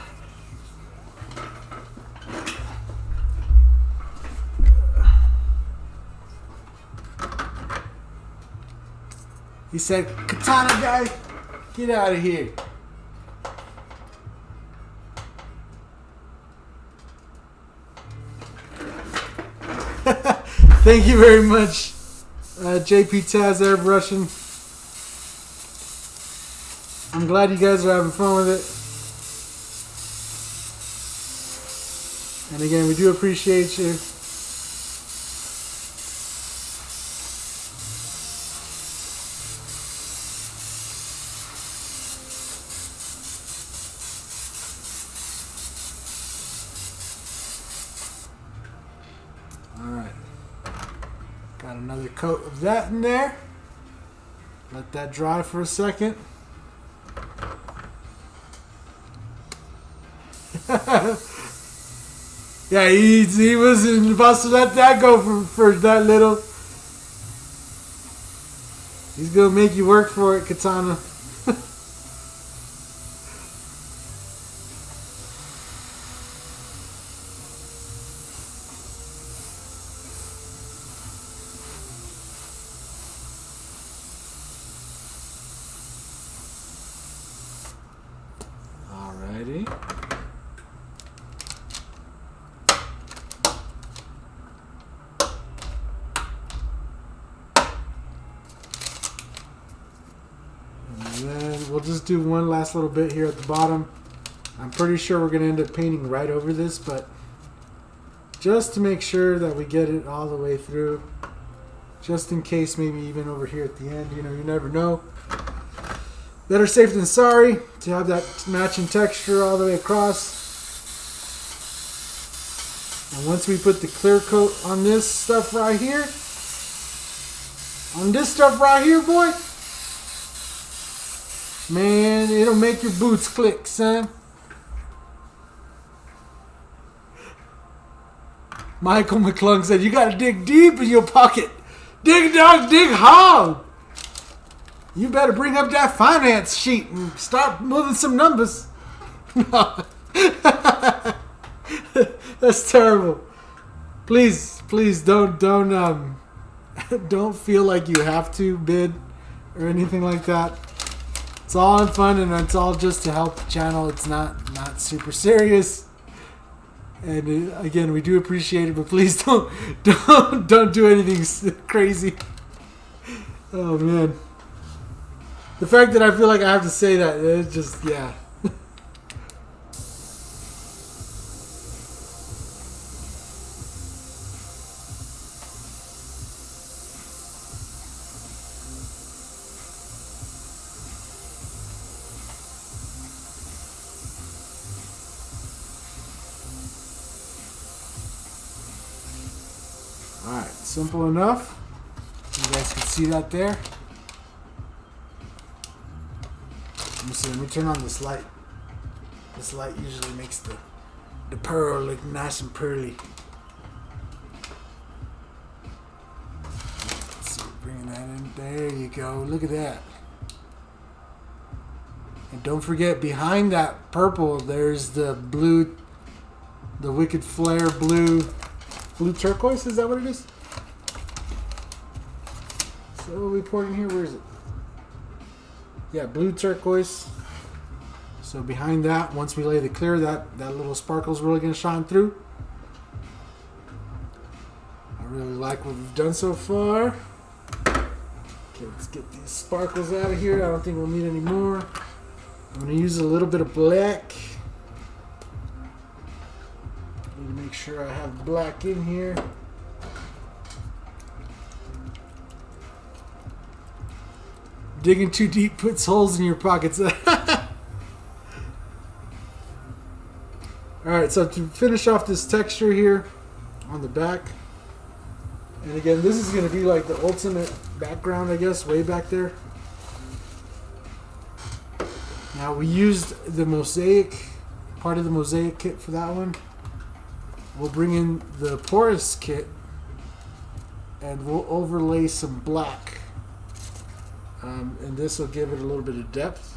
Speaker 1: He said, "Katana guy, get out of here." Thank you very much, JP Taz Airbrushing. I'm glad you guys are having fun with it. And again, we do appreciate you. Alright. Got another coat of that in there. Let that dry for a second. Yeah, he wasn't about to let that go for that little. He's gonna make you work for it, Katana. Alrighty. We'll just do one last little bit here at the bottom. I'm pretty sure we're going to end up painting right over this, but just to make sure that we get it all the way through, just in case, maybe even over here at the end, you know, you never know. Better safe than sorry to have that matching texture all the way across. And once we put the clear coat on this stuff right here, boy, man, it'll make your boots click, son. Michael McClung said, "You gotta dig deep in your pocket. Dig, dog, dig hard. You better bring up that finance sheet and start moving some numbers." That's terrible. Please don't don't feel like you have to bid or anything like that. It's all in fun, and it's all just to help the channel. It's not super serious. And again, we do appreciate it, but please don't do anything crazy. Oh man, the fact that I feel like I have to say that, it's just, yeah. Alright, simple enough. You guys can see that there. Let me see, let me turn on this light. This light usually makes the pearl look nice and pearly. Let's see, bringing that in. There you go. Look at that. And don't forget, behind that purple, there's the blue, the Wicked Flare blue turquoise. Is that what it is? So what are we pouring here? Where is it? Yeah, blue turquoise. So behind that, once we lay the clear, that little sparkle's really going to shine through. I really like what we've done so far. Okay, let's get these sparkles out of here. I don't think we'll need any more. I'm going to use a little bit of black. Need to make sure I have black in here. Digging too deep puts holes in your pockets. Alright, so to finish off this texture here on the back, and again, this is going to be like the ultimate background, I guess, way back there. Now we used the mosaic, part of the mosaic kit for that one. We'll bring in the porous kit and we'll overlay some black. And this will give it a little bit of depth.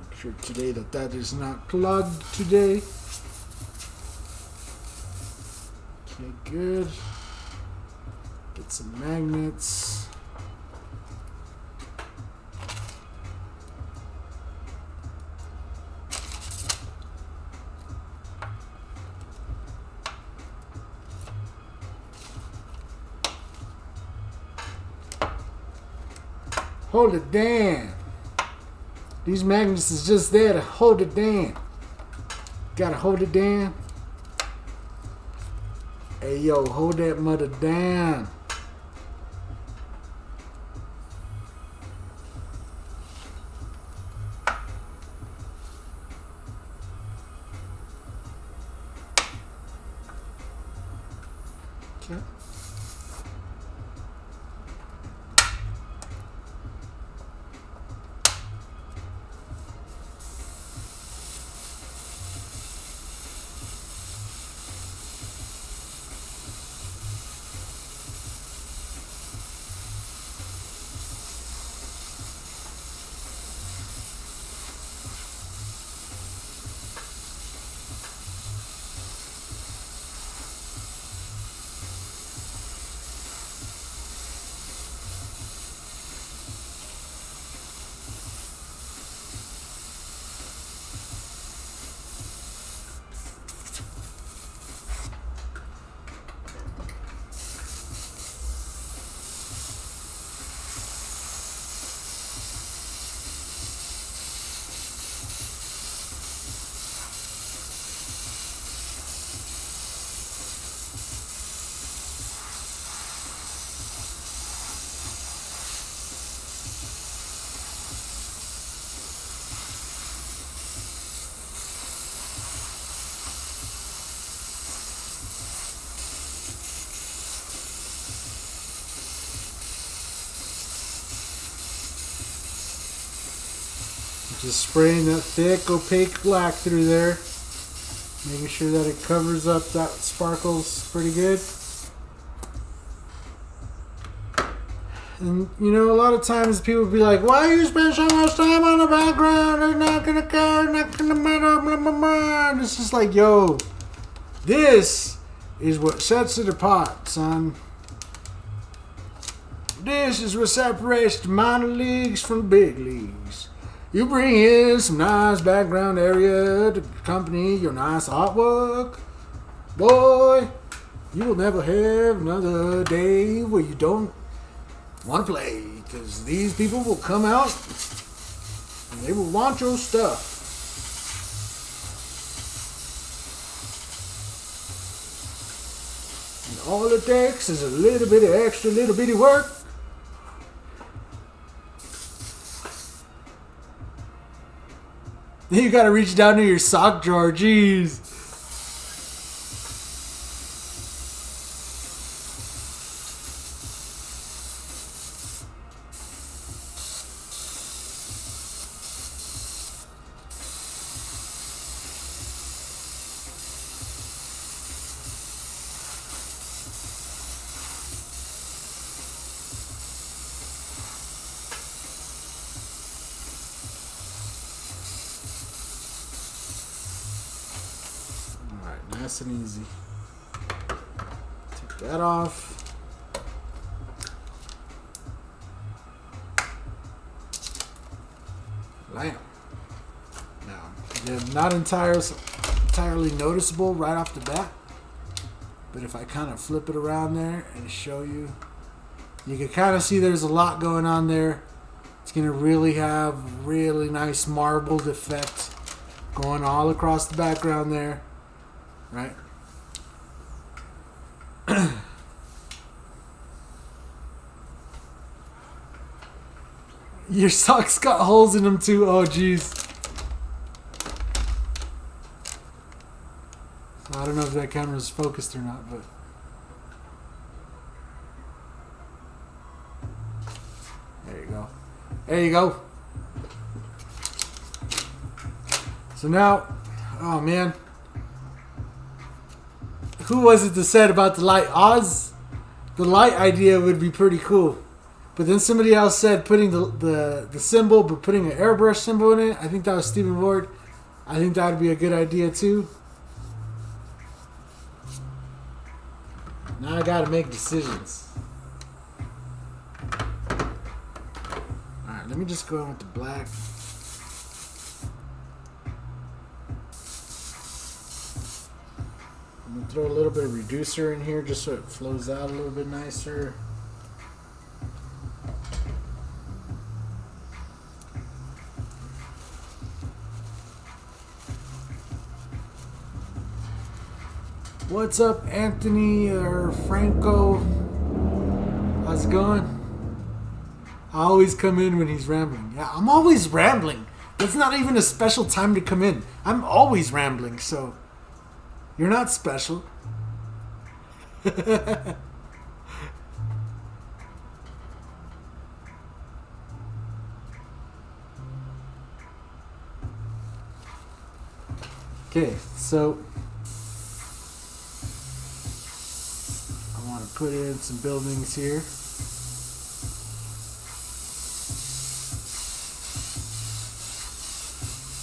Speaker 1: Make sure today that is not clogged today. Okay, good. Get some magnets. Hold it down. These magnets is just there to hold it down. Gotta hold it down. Hey yo, hold that mother down. Okay. Just spraying that thick opaque black through there, making sure that it covers up that sparkles pretty good. And you know, a lot of times people be like, why you spend so much time on the background? It's not gonna care, not gonna matter, blah, blah, blah. And it's just like, yo, this is what sets it apart, son. This is what separates the minor leagues from the big leagues. You bring in some nice background area to accompany your nice artwork. Boy, you will never have another day where you don't want to play. Because these people will come out and they will want your stuff. And all it takes is a little bit of extra little bitty work. You gotta reach down to your sock drawer, jeez. Nice and easy. Take that off. Lamp. Now, again, not entirely noticeable right off the bat, but if I kind of flip it around there and show you, you can kind of see there's a lot going on there. It's going to really have really nice marbled effect going all across the background there. Right? Your socks got holes in them too. Oh, jeez. I don't know if that camera is focused or not, but there you go. There you go. So now, oh man, who was it that said about the light? Oz? The light idea would be pretty cool. But then somebody else said putting the symbol, but putting an airbrush symbol in it. I think that was Stephen Ward. I think that would be a good idea too. Now I gotta make decisions. Alright, let me just go in with the black. I'm gonna throw a little bit of reducer in here just so it flows out a little bit nicer. What's up, Anthony or Franco? How's it going? I always come in when he's rambling. Yeah, I'm always rambling. That's not even a special time to come in. I'm always rambling, so you're not special. Okay, so I want to put in some buildings here.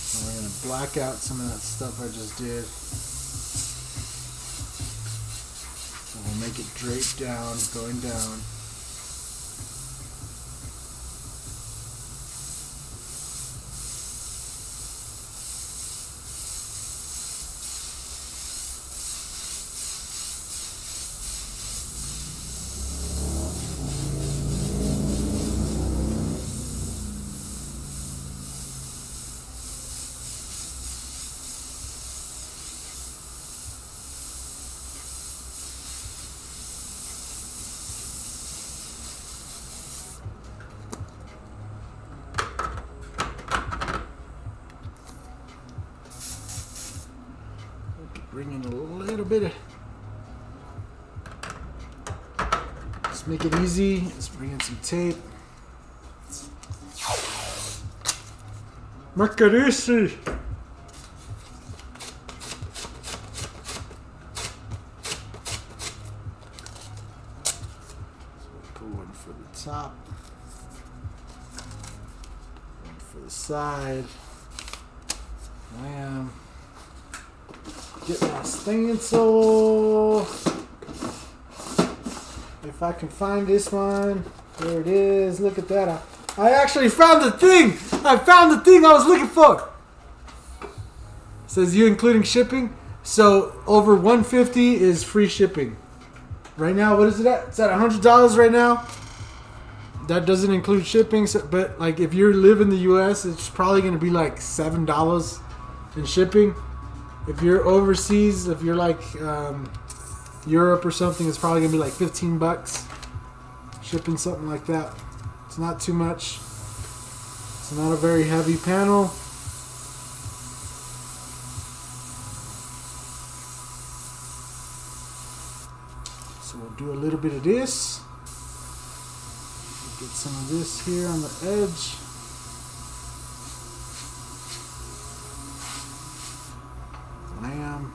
Speaker 1: So we're going to black out some of that stuff I just did. And we'll make it drape down, going down. Bring in a little bit of, let's make it easy. Let's bring in some tape. Macarisi. Put one for the top, one for the side. Wham. Get my stencil. If I can find this one. There it is. Look at that. I actually found the thing. I found the thing I was looking for. It says you including shipping. So over $150 is free shipping. Right now, what is it at? It's at $100 right now. That doesn't include shipping. So, but like if you live in the US, it's probably going to be like $7 in shipping. If you're overseas, if you're like Europe or something, it's probably gonna be like $15 shipping, something like that. It's not too much. It's not a very heavy panel. So we'll do a little bit of this. Get some of this here on the edge. Lamb.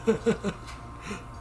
Speaker 1: Alrighty.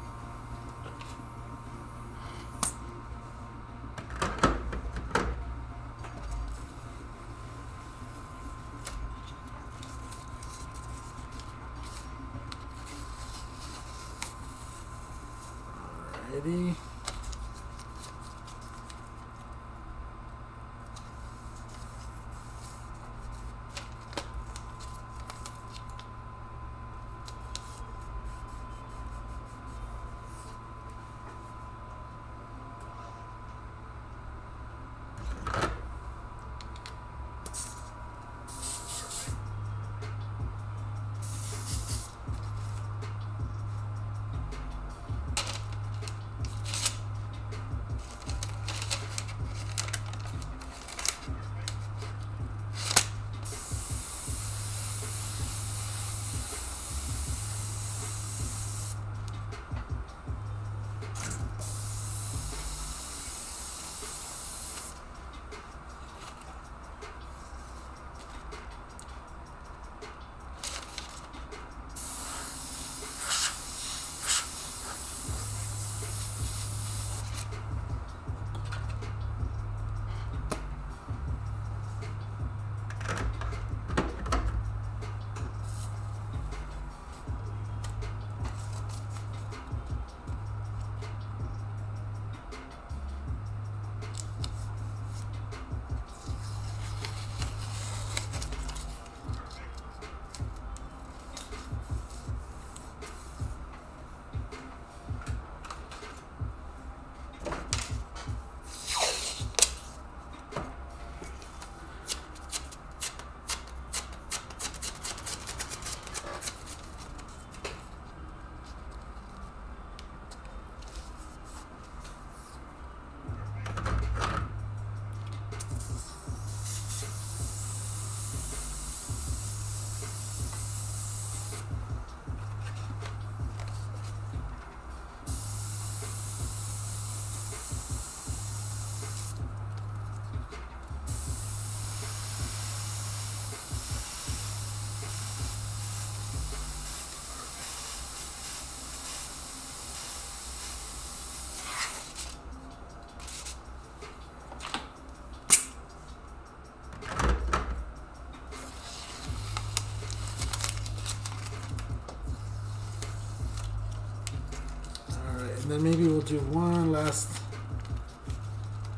Speaker 1: And then maybe we'll do one last,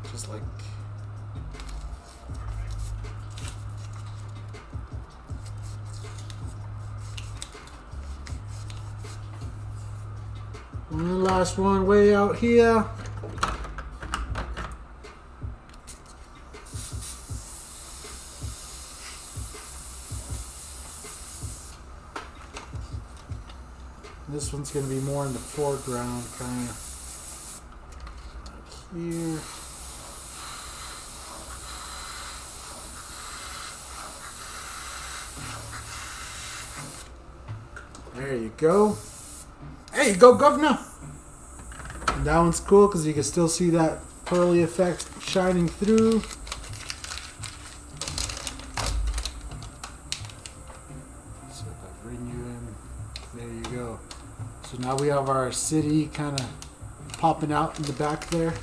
Speaker 1: just like, one last one way out here. This one's going to be more in the foreground, kind of here. There you go. There you go, governor. And that one's cool because you can still see that pearly effect shining through. So if I bring you in, there you go. So now we have our city kind of popping out in the back there.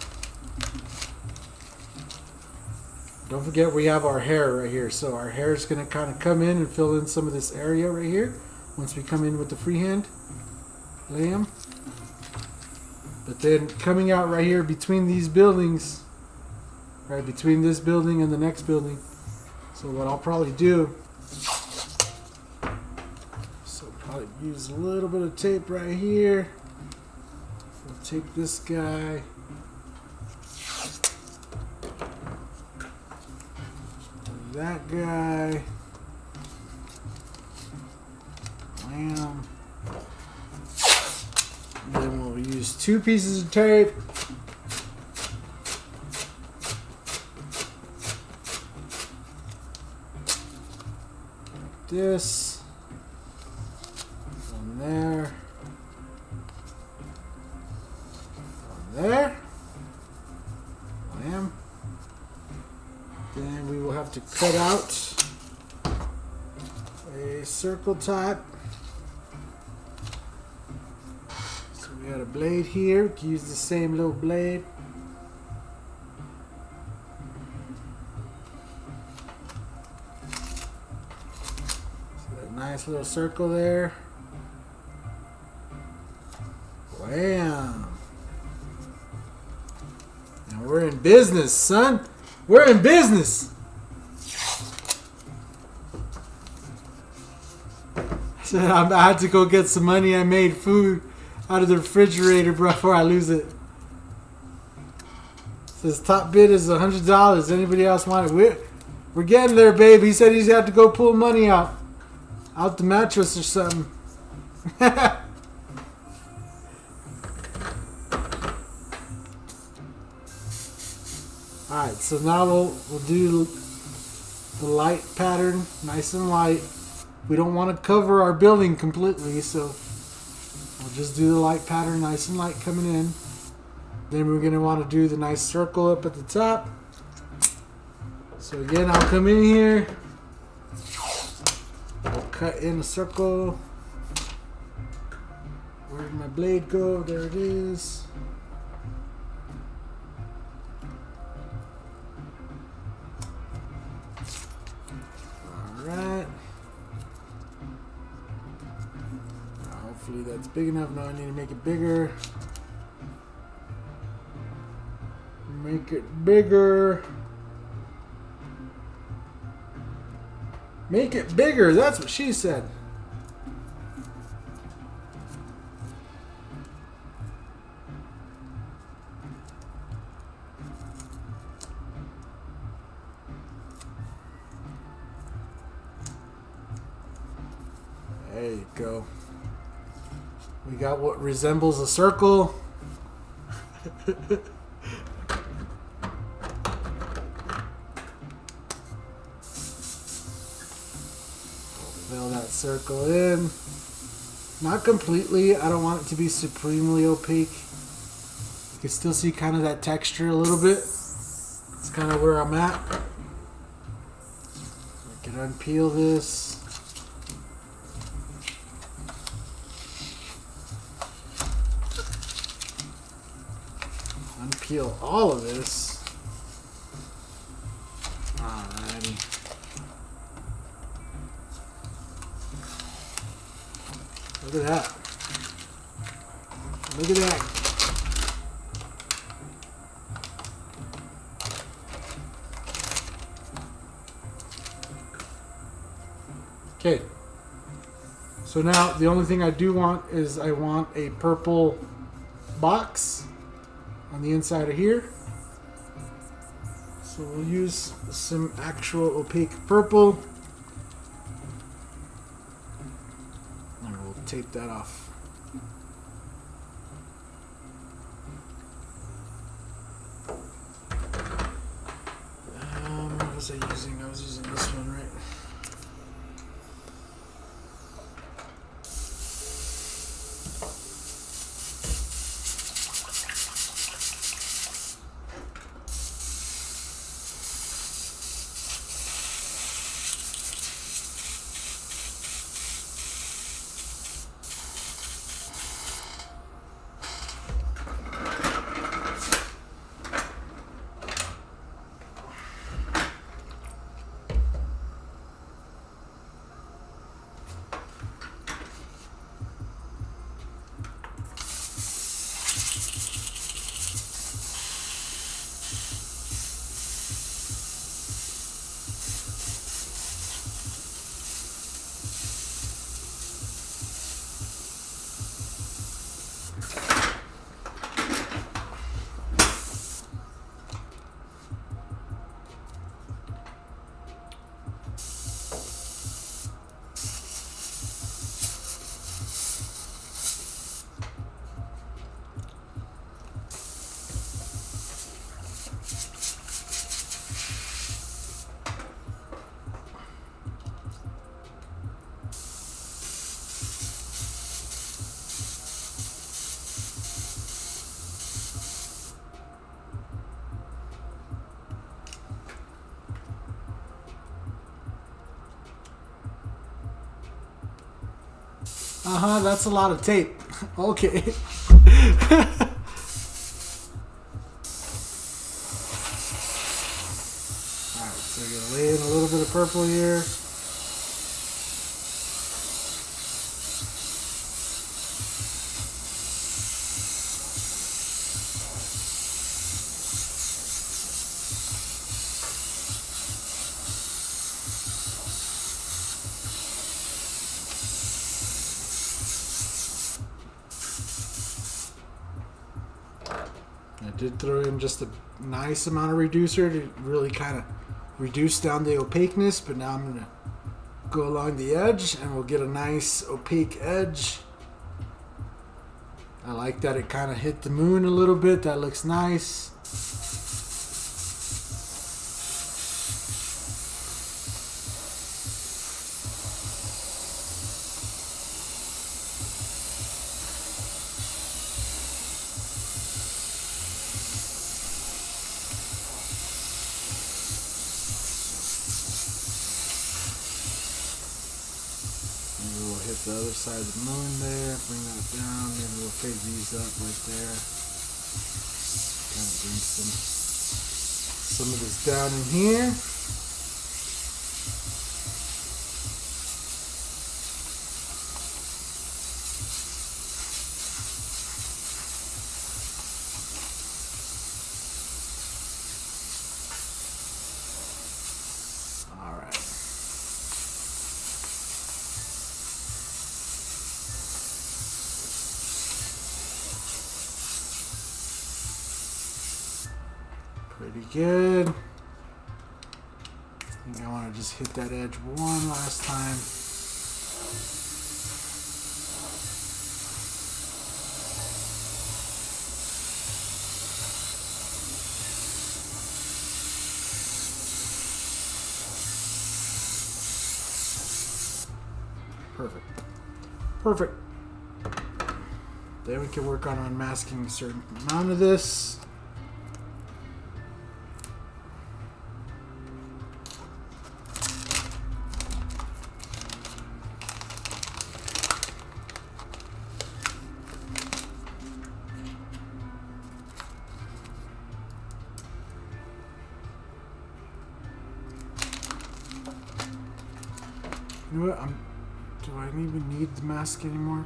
Speaker 1: Don't forget we have our hair right here. So our hair is going to kind of come in and fill in some of this area right here once we come in with the freehand lamb. But then coming out right here between these buildings, right between this building and the next building. So what I'll probably do, I'll use a little bit of tape right here. We'll take this guy. And that guy. Bam. And then we'll use 2 pieces of tape. Like this. There, there, bam. Then we will have to cut out a circle type We got a blade here. We can use the same little blade. See that nice little circle there. Wham! And we're in business, son. We're in business. I had to go get some money. I made food out of the refrigerator before I lose it. Says top bid is $100. Anybody else want it? We're getting there, babe. He said he's had to go pull money out the mattress or something. Alright, so now we'll do the light pattern, nice and light. We don't want to cover our building completely, so we'll just do the light pattern, nice and light coming in. Then we're going to want to do the nice circle up at the top. So again, I'll come in here. I'll cut in a circle. Where did my blade go? There it is. Alright. Hopefully that's big enough. Now I need to make it bigger. Make it bigger. Make it bigger. That's what she said. There you go. We got what resembles a circle. Fill that circle in. Not completely. I don't want it to be supremely opaque. You can still see kind of that texture a little bit. It's kind of where I'm at. I can unpeel this. Unpeel all of this. Alrighty. Look at that. Look at that. Okay. So now the only thing I do want is I want a purple box on the inside of here. So we'll use some actual opaque purple. And we'll tape that off. What was I using? I was using this one, right? That's a lot of tape. Okay. Alright, so we're gonna lay in a little bit of purple here. I did throw in just a nice amount of reducer to really kind of reduce down the opaqueness, but now I'm going to go along the edge and we'll get a nice opaque edge. I like that it kind of hit the moon a little bit. That looks nice. Maybe we'll hit the other side of the moon there, bring that down, maybe we'll fade these up right there. Kind of bring some of this down in here. Pretty good. I think I want to just hit that edge one last time. Perfect. Perfect. Then we can work on unmasking a certain amount of this. You know what? Do I even need the mask anymore?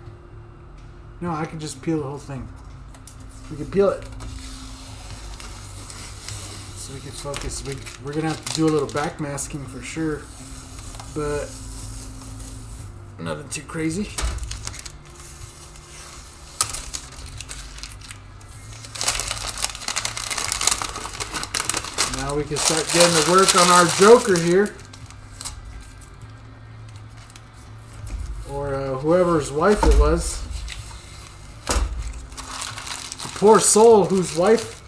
Speaker 1: No, I can just peel the whole thing. We can peel it. So we can focus. We're going to have to do a little back masking for sure. But nothing too crazy. Now we can start getting to work on our Joker here. Or whoever's wife it was. The poor soul whose wife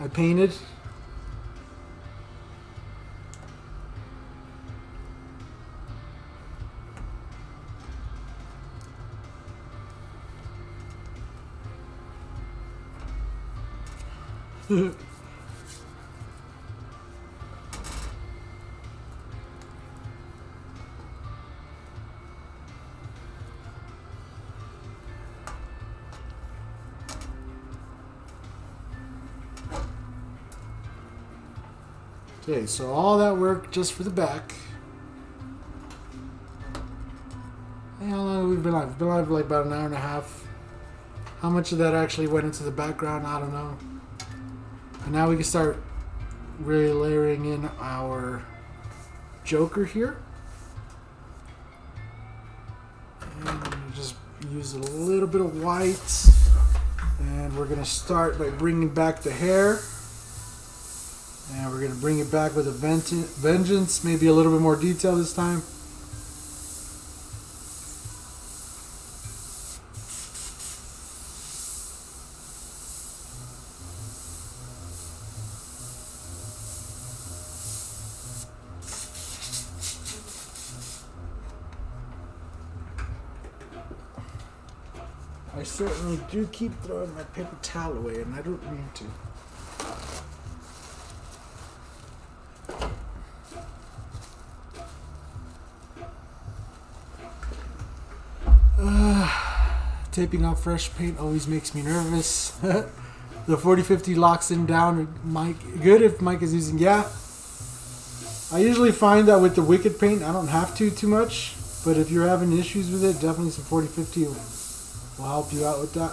Speaker 1: I painted. Okay, so all that work just for the back. Hey, how long have we been live? We've been live for like about an hour and a half. How much of that actually went into the background? I don't know. And now we can start really layering in our Joker here. And just use a little bit of white. And we're going to start by bringing back the hair. And we're going to bring it back with a vengeance, maybe a little bit more detail this time. I certainly do keep throwing my paper towel away, and I don't mean to. Taping off fresh paint always makes me nervous. The 4050 locks in down. Good if Mike is using, yeah. I usually find that with the Wicked paint, I don't have to too much. But if you're having issues with it, definitely some 4050 will help you out with that.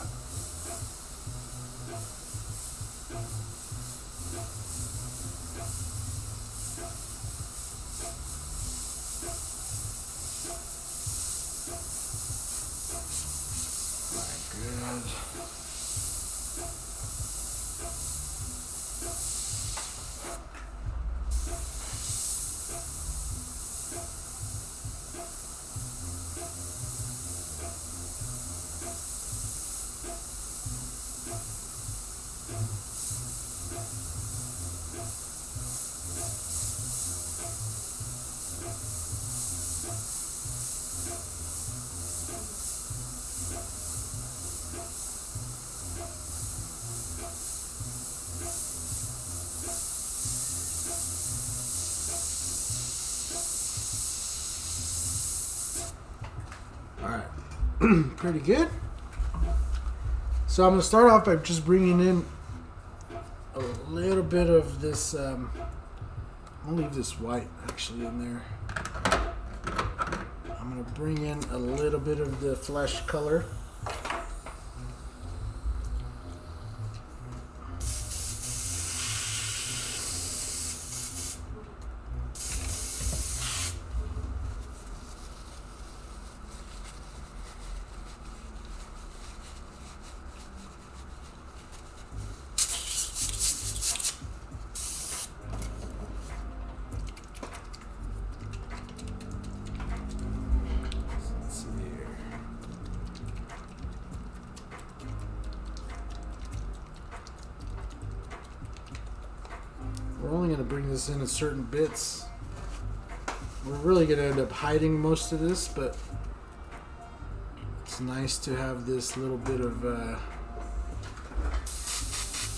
Speaker 1: Alright, pretty good. So I'm going to start off by just bringing in a little bit of this, I'll leave this white actually in there. I'm going to bring in a little bit of the flesh color. We're only going to bring this in certain bits. We're really going to end up hiding most of this, but it's nice to have this little bit of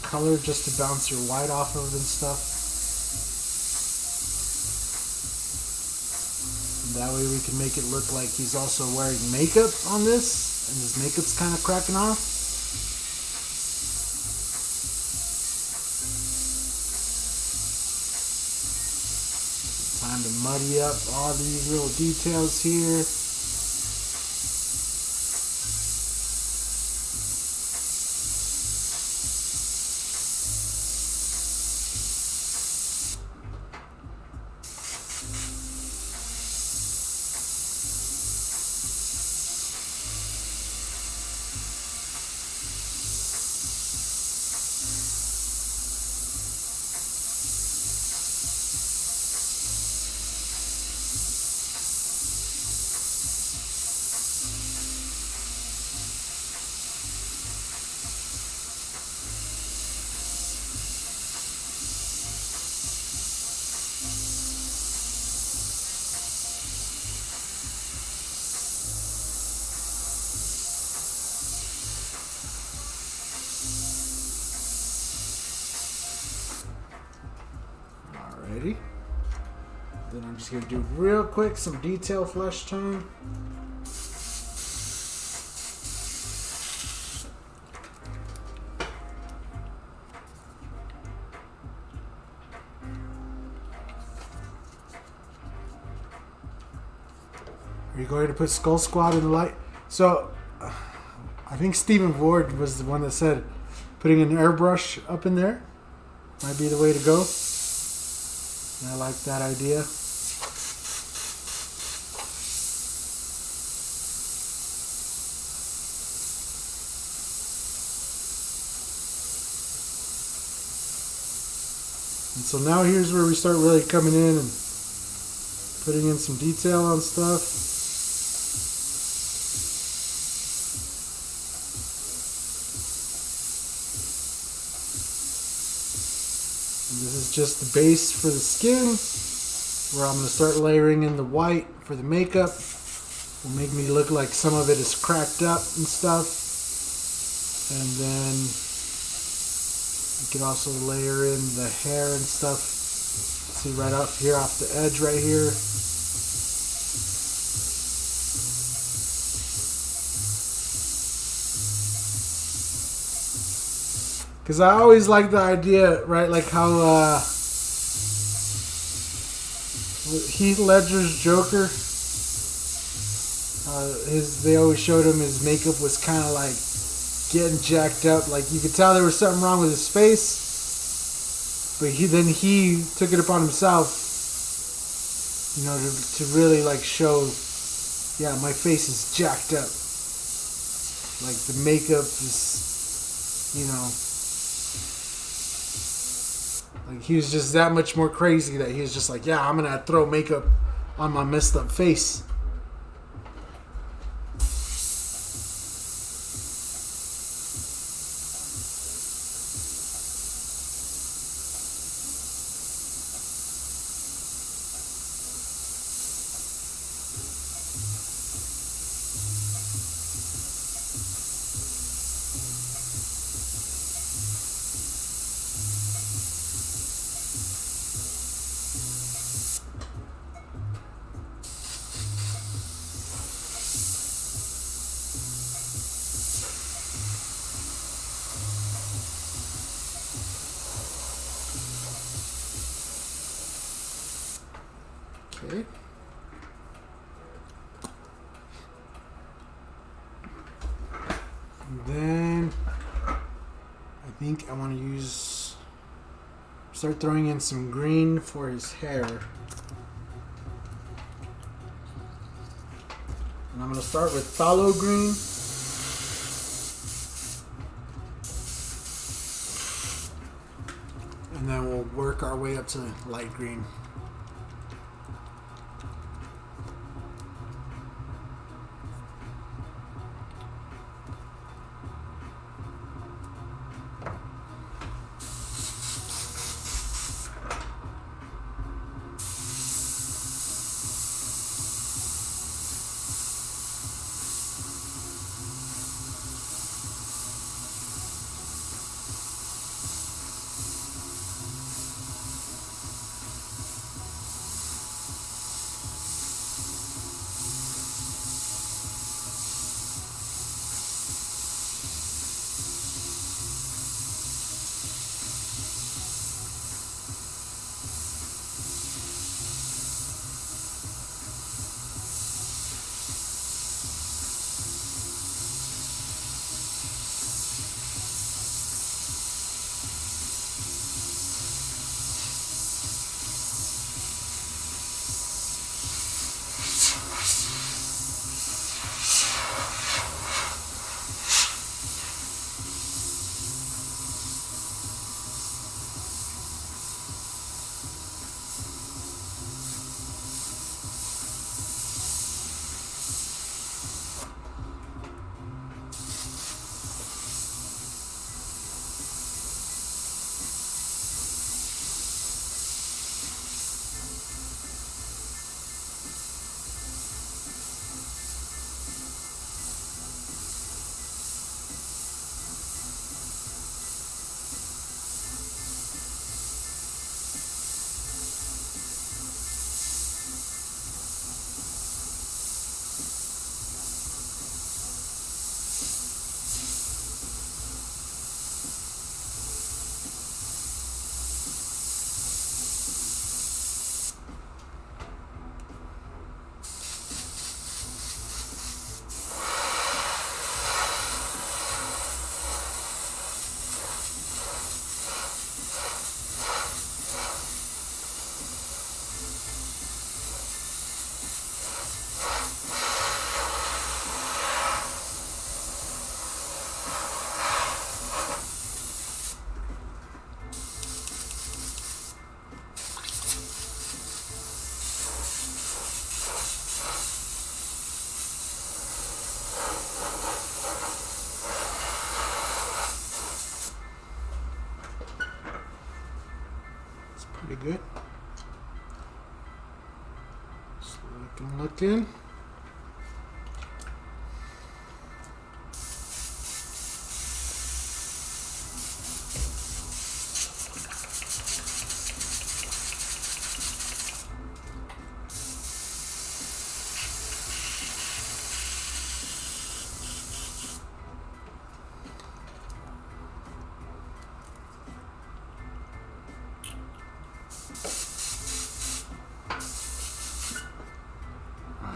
Speaker 1: color just to bounce your white off of and stuff. And that way we can make it look like he's also wearing makeup on this, and his makeup's kind of cracking off. Time to muddy up all these little details here. Alrighty. Then I'm just going to do real quick some detail flesh tone. Are you going to put Skull Squad in the light? So, I think Stephen Ward was the one that said putting an airbrush up in there might be the way to go. And I like that idea. And so now here's where we start really coming in and putting in some detail on stuff. This is just the base for the skin, where I'm going to start layering in the white for the makeup. Will make me look like some of it is cracked up and stuff. And then you can also layer in the hair and stuff. See right up here off the edge right here. Because I always like the idea, right? Like how Heath Ledger's Joker, they always showed him his makeup was kind of like getting jacked up. Like you could tell there was something wrong with his face, but he took it upon himself, you know, to really like show, yeah, my face is jacked up. Like the makeup is, you know, like he was just that much more crazy that he was just like, yeah, I'm gonna throw makeup on my messed up face. Okay. And then I think I want to start throwing in some green for his hair. And I'm going to start with phthalo green. And then we'll work our way up to light green. Pretty good. Just looking.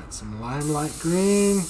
Speaker 1: Got some limelight green.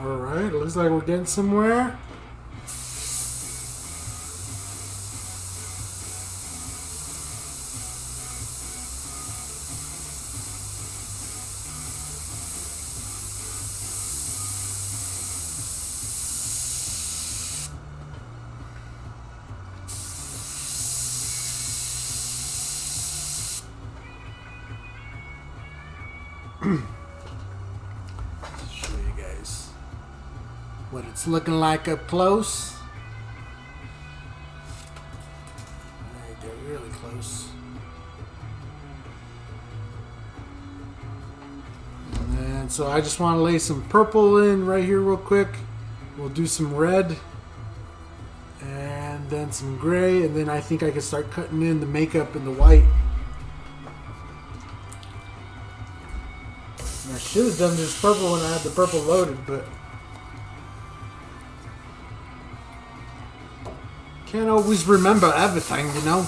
Speaker 1: Alright, looks like we're getting somewhere. Show you guys what it's looking like up close. Alright, get really close. And so I just want to lay some purple in right here real quick. We'll do some red and then some gray, and then I think I can start cutting in the makeup and the white. I should have done this purple when I had the purple loaded, but can't always remember everything, you know.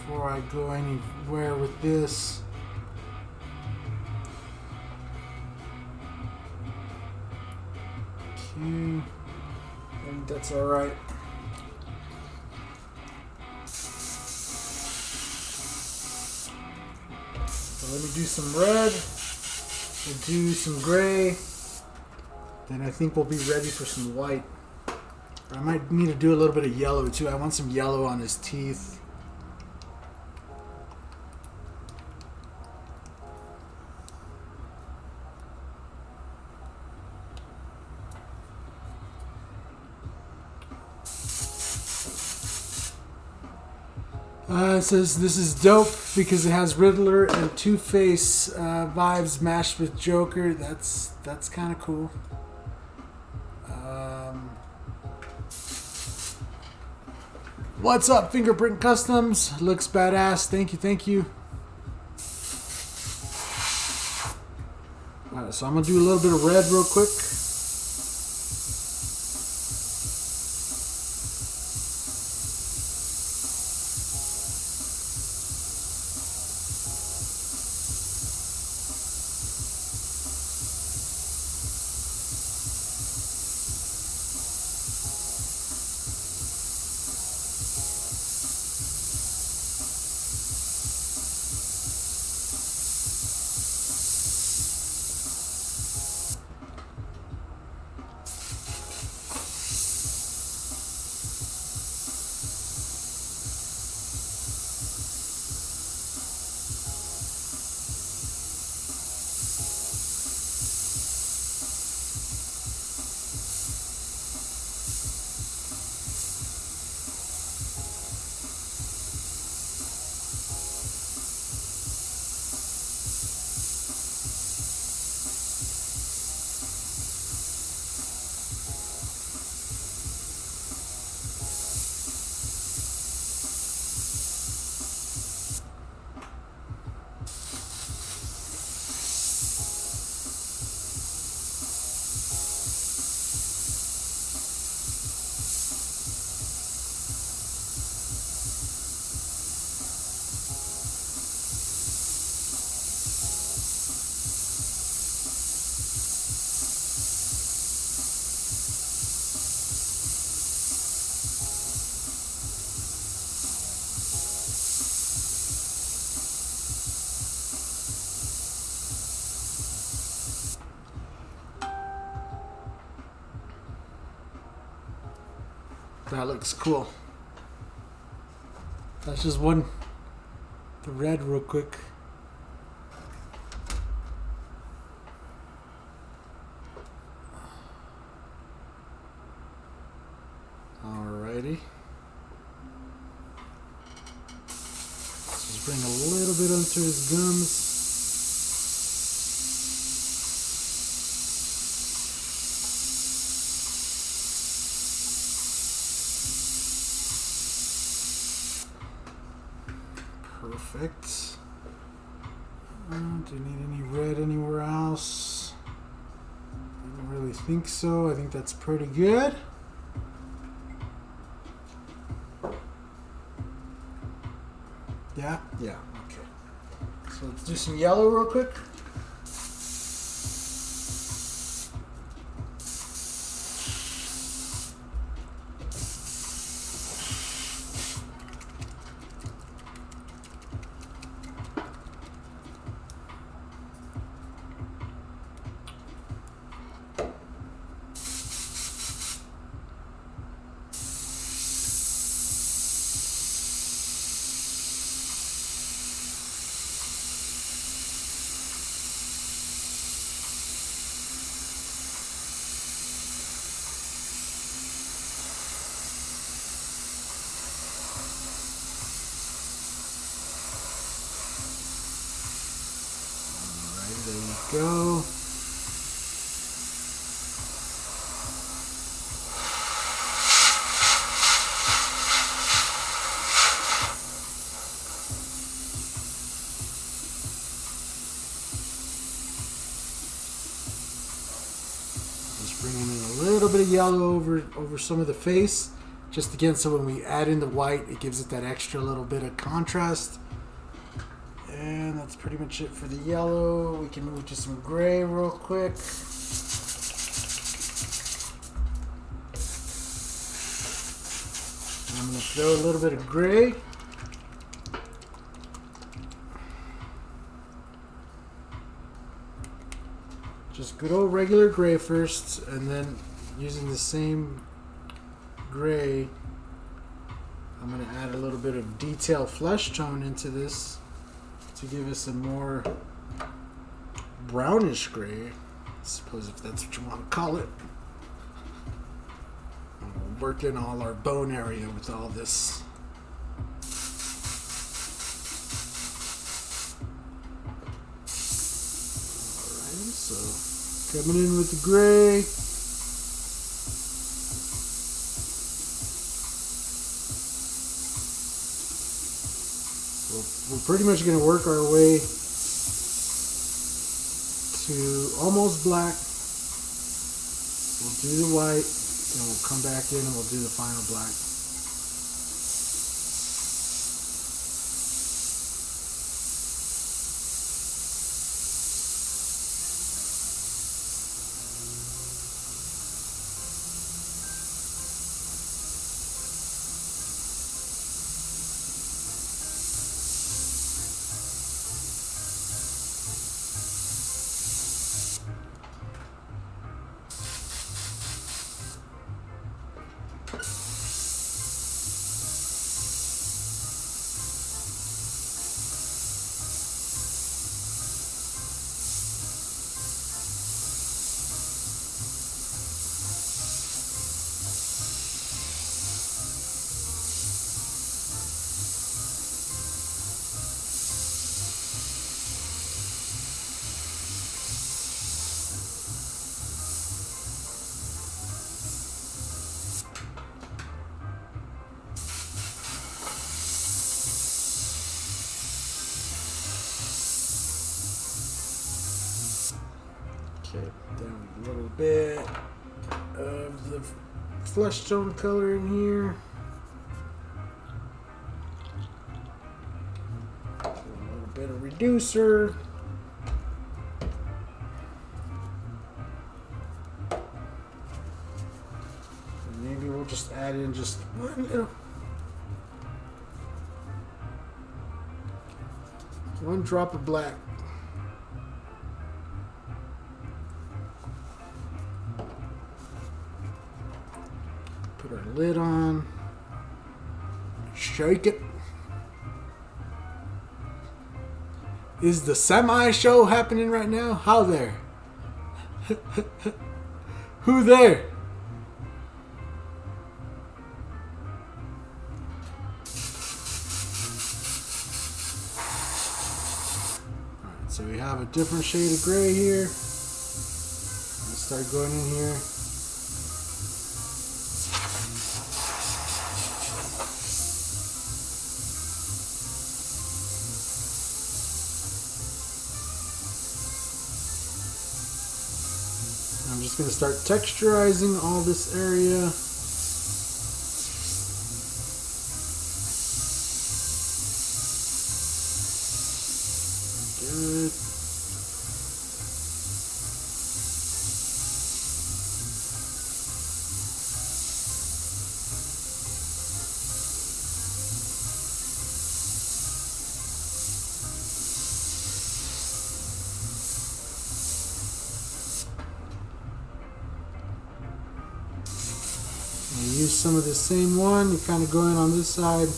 Speaker 1: before I go anywhere with this. Okay, I think that's all right. So let me do some red, and do some gray, then I think we'll be ready for some white. I might need to do a little bit of yellow too. I want some yellow on his teeth. It says this is dope because it has Riddler and Two-Face vibes mashed with Joker. That's kind of cool. What's up, Fingerprint Customs? Looks badass. Thank you, thank you. Alright, so I'm gonna do a little bit of red real quick. That looks cool. That's just the red real quick. Alrighty. Let's just bring a little bit onto his gums. Perfect. Do you need any red anywhere else? I don't really think so. I think that's pretty good. Yeah? Yeah, okay. So let's do some yellow real quick. There you go. Just bringing in a little bit of yellow over some of the face, just again, so when we add in the white, it gives it that extra little bit of contrast. And that's pretty much it for the yellow. We can move to some gray real quick. I'm going to throw a little bit of gray. Just good old regular gray first, and then using the same gray, I'm going to add a little bit of detail flesh tone into this to give us a more brownish gray, I suppose, if that's what you want to call it. And we'll work in all our bone area with all this. Alright, so coming in with the gray. We're pretty much going to work our way to almost black. We'll do the white, then we'll come back in and we'll do the final black. Okay, down a little bit of the flesh tone color in here. A little bit of reducer. And maybe we'll just add in just one drop of black. Put our lid on, shake it. Is the semi-show happening right now? How there? Who there? Alright, so we have a different shade of gray here. Let's start going in here. I'm just going to start texturizing all this area. Good. Use some of the same one. You're kind of going on this side.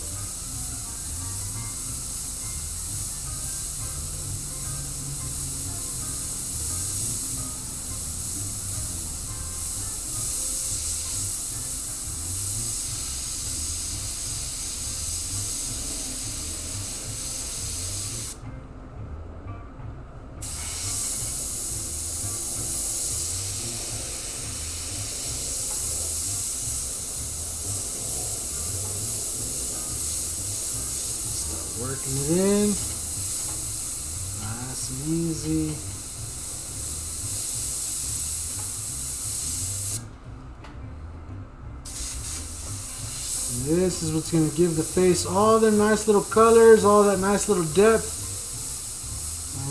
Speaker 1: Working it in, nice and easy. This is what's going to give the face all the nice little colors, all that nice little depth.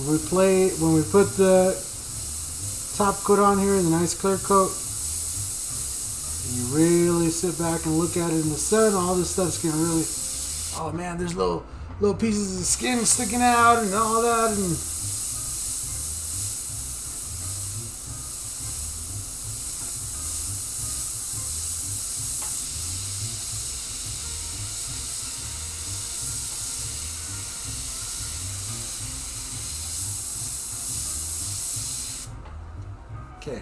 Speaker 1: When we put the top coat on here, the nice clear coat, and you really sit back and look at it in the sun, all this stuff's going to really, oh man, there's little pieces of skin sticking out and all that, and okay.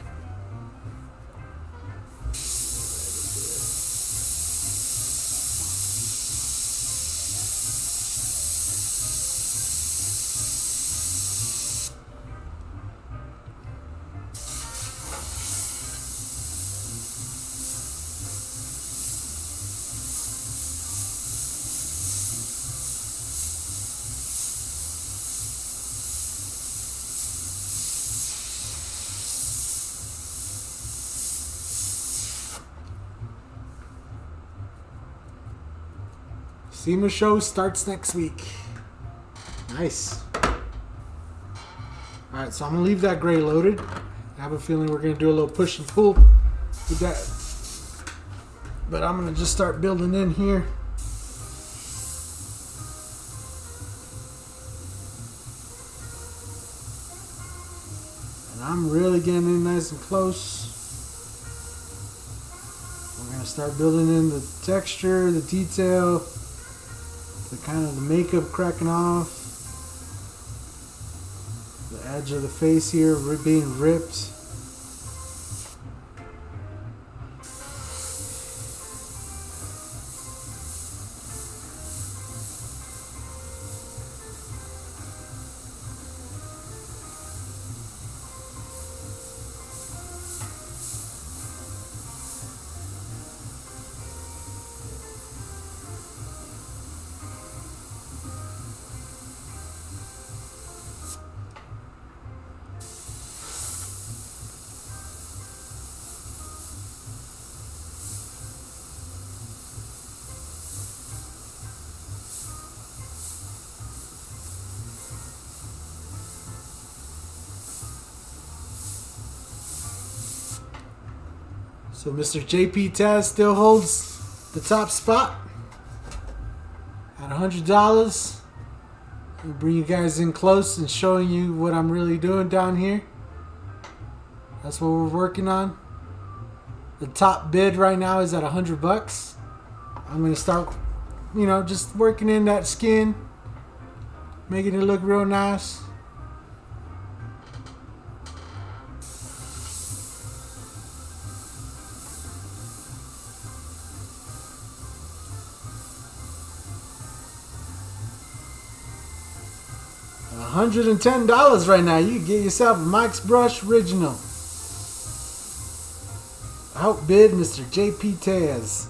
Speaker 1: SEMA show starts next week. Nice. Alright, so I'm going to leave that gray loaded. I have a feeling we're going to do a little push and pull with that. But I'm going to just start building in here. And I'm really getting in nice and close. We're going to start building in the texture, the detail, the kind of the makeup cracking off, the edge of the face here being ripped. So Mr. JP Taz still holds the top spot at $100. I'll bring you guys in close and showing you what I'm really doing down here. That's what we're working on. The top bid right now is at $100. I'm gonna start, just working in that skin, making it look real nice. $110 right now. You can get yourself a Mike's Brush Original. Outbid Mr. JP Taz.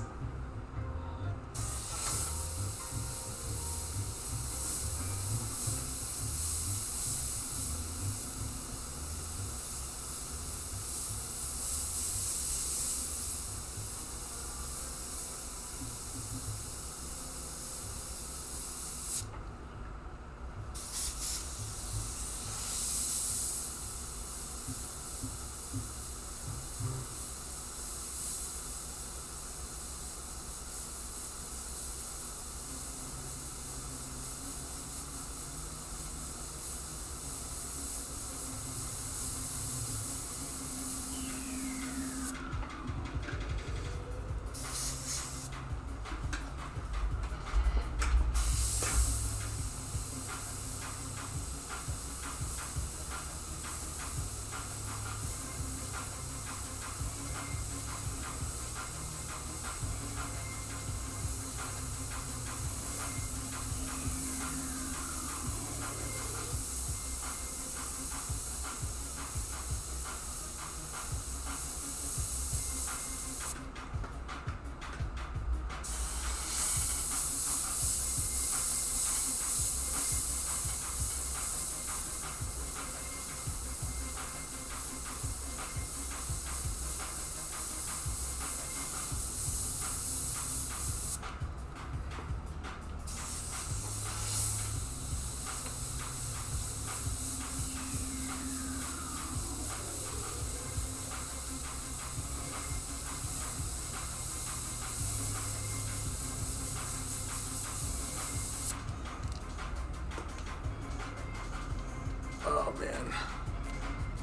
Speaker 1: Oh man.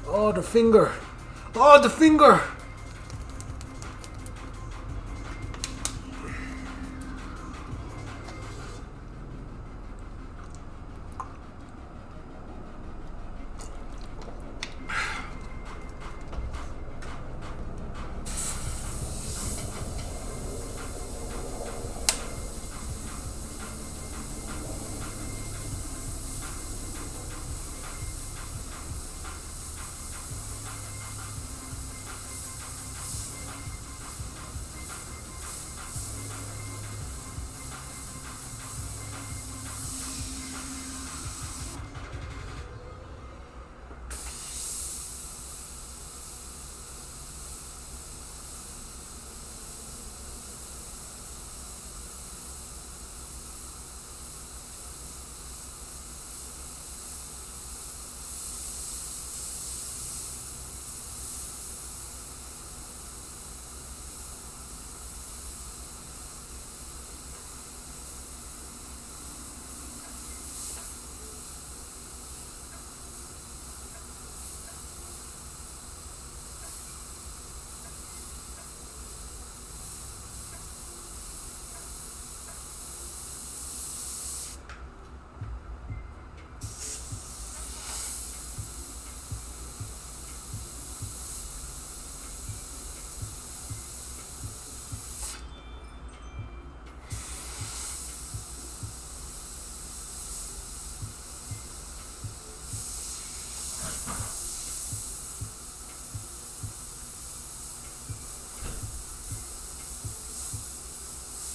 Speaker 1: Oh, the finger. Oh, the finger.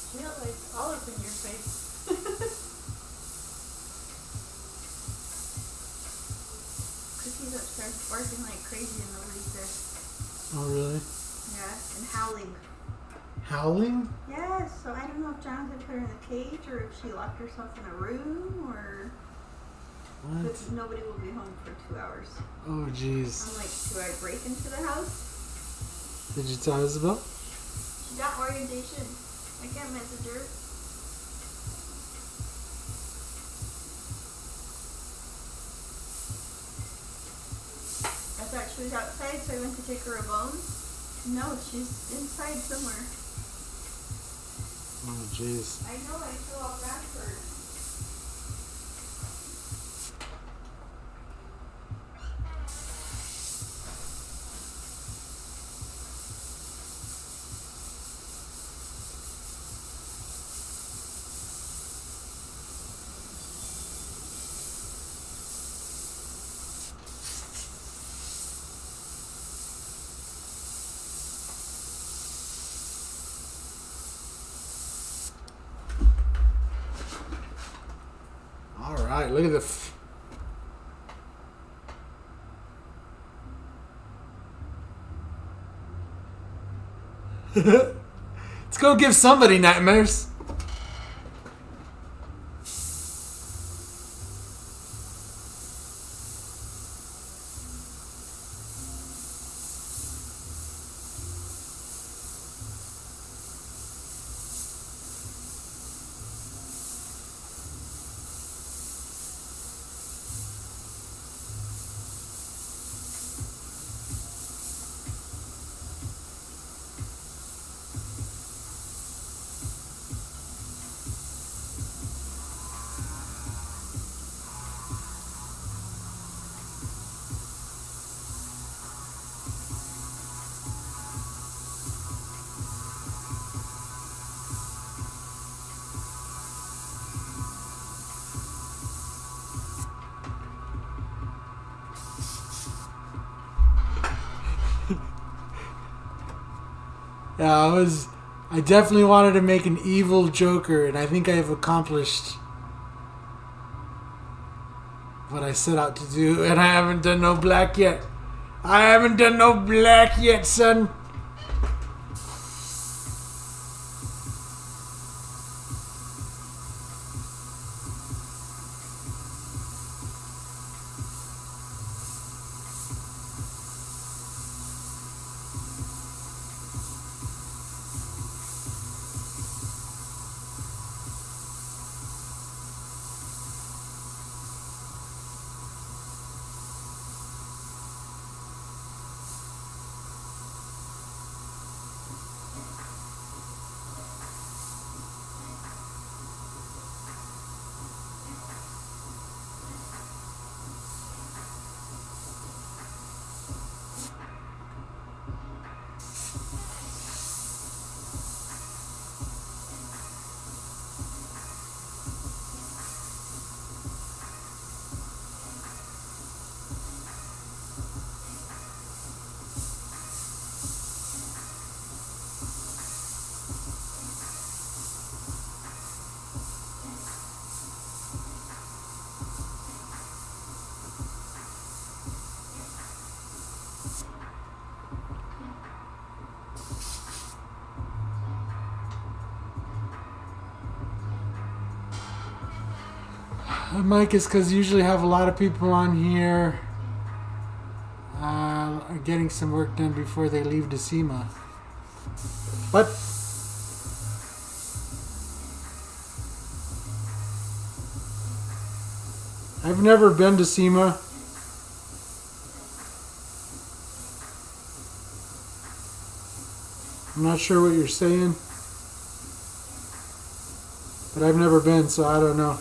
Speaker 2: Feel like all up in your face. Cookie's upstairs barking like crazy and nobody's there.
Speaker 1: Oh, really?
Speaker 2: Yeah, and howling.
Speaker 1: Howling?
Speaker 2: Yes, so I don't know if Jonathan put her in the cage or if she locked herself in a room or...
Speaker 1: What?
Speaker 2: But nobody will be home for 2 hours.
Speaker 1: Oh, jeez.
Speaker 2: I'm like, do I break into the house?
Speaker 1: Did you tell Isabel?
Speaker 2: She got orientation. I can't message her. I thought she was outside, so I went to take her a bone. No, she's inside somewhere.
Speaker 1: Oh, jeez.
Speaker 2: I know, I feel all bad for her.
Speaker 1: All right, look at the... Let's go give somebody nightmares. Yeah, I definitely wanted to make an evil Joker, and I think I have accomplished what I set out to do, and I haven't done no black yet. I haven't done no black yet, son. Mike, is because usually have a lot of people on here getting some work done before they leave Decima. But I've never been to SEMA. I'm not sure what you're saying, but I've never been, so I don't know.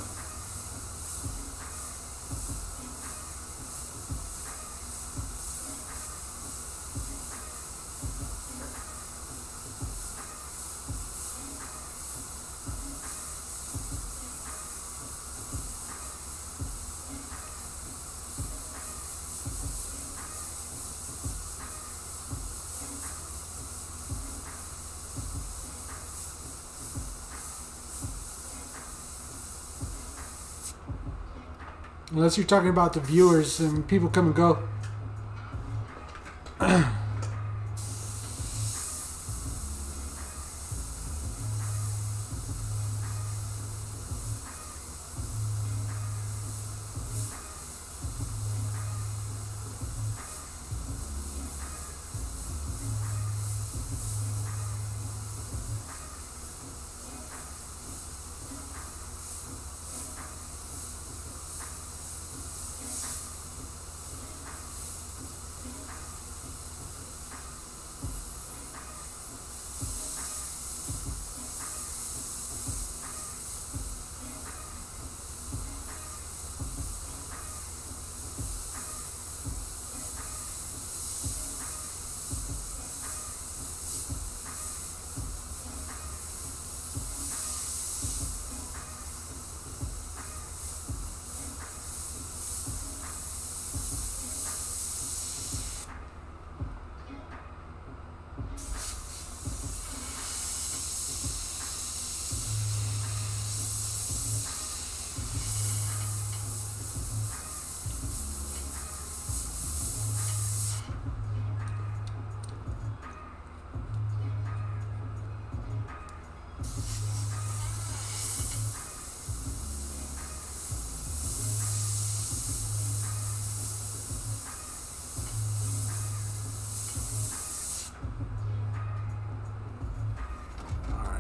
Speaker 1: Unless you're talking about the viewers and people come and go.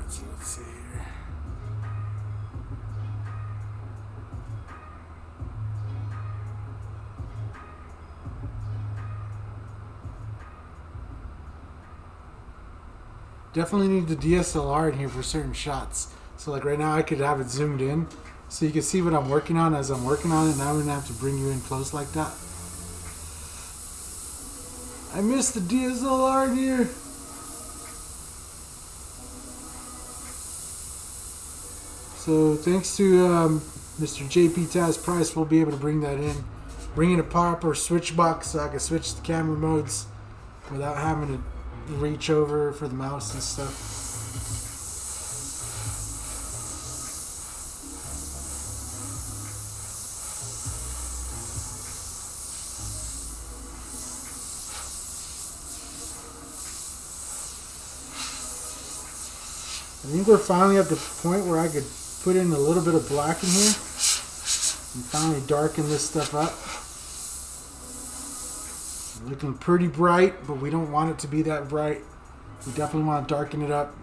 Speaker 1: So let's see here. Definitely need the DSLR in here for certain shots. So like right now I could have it zoomed in so you can see what I'm working on as I'm working on it, and I wouldn't have to bring you in close like that. I missed the DSLR in here. So thanks to Mr. JP Taz Price, we'll be able to bring that in. Bring in a proper switch box so I can switch the camera modes without having to reach over for the mouse and stuff. I think we're finally at the point where I could put in a little bit of black in here and finally darken this stuff up. Looking pretty bright, but we don't want it to be that bright. We definitely want to darken it up.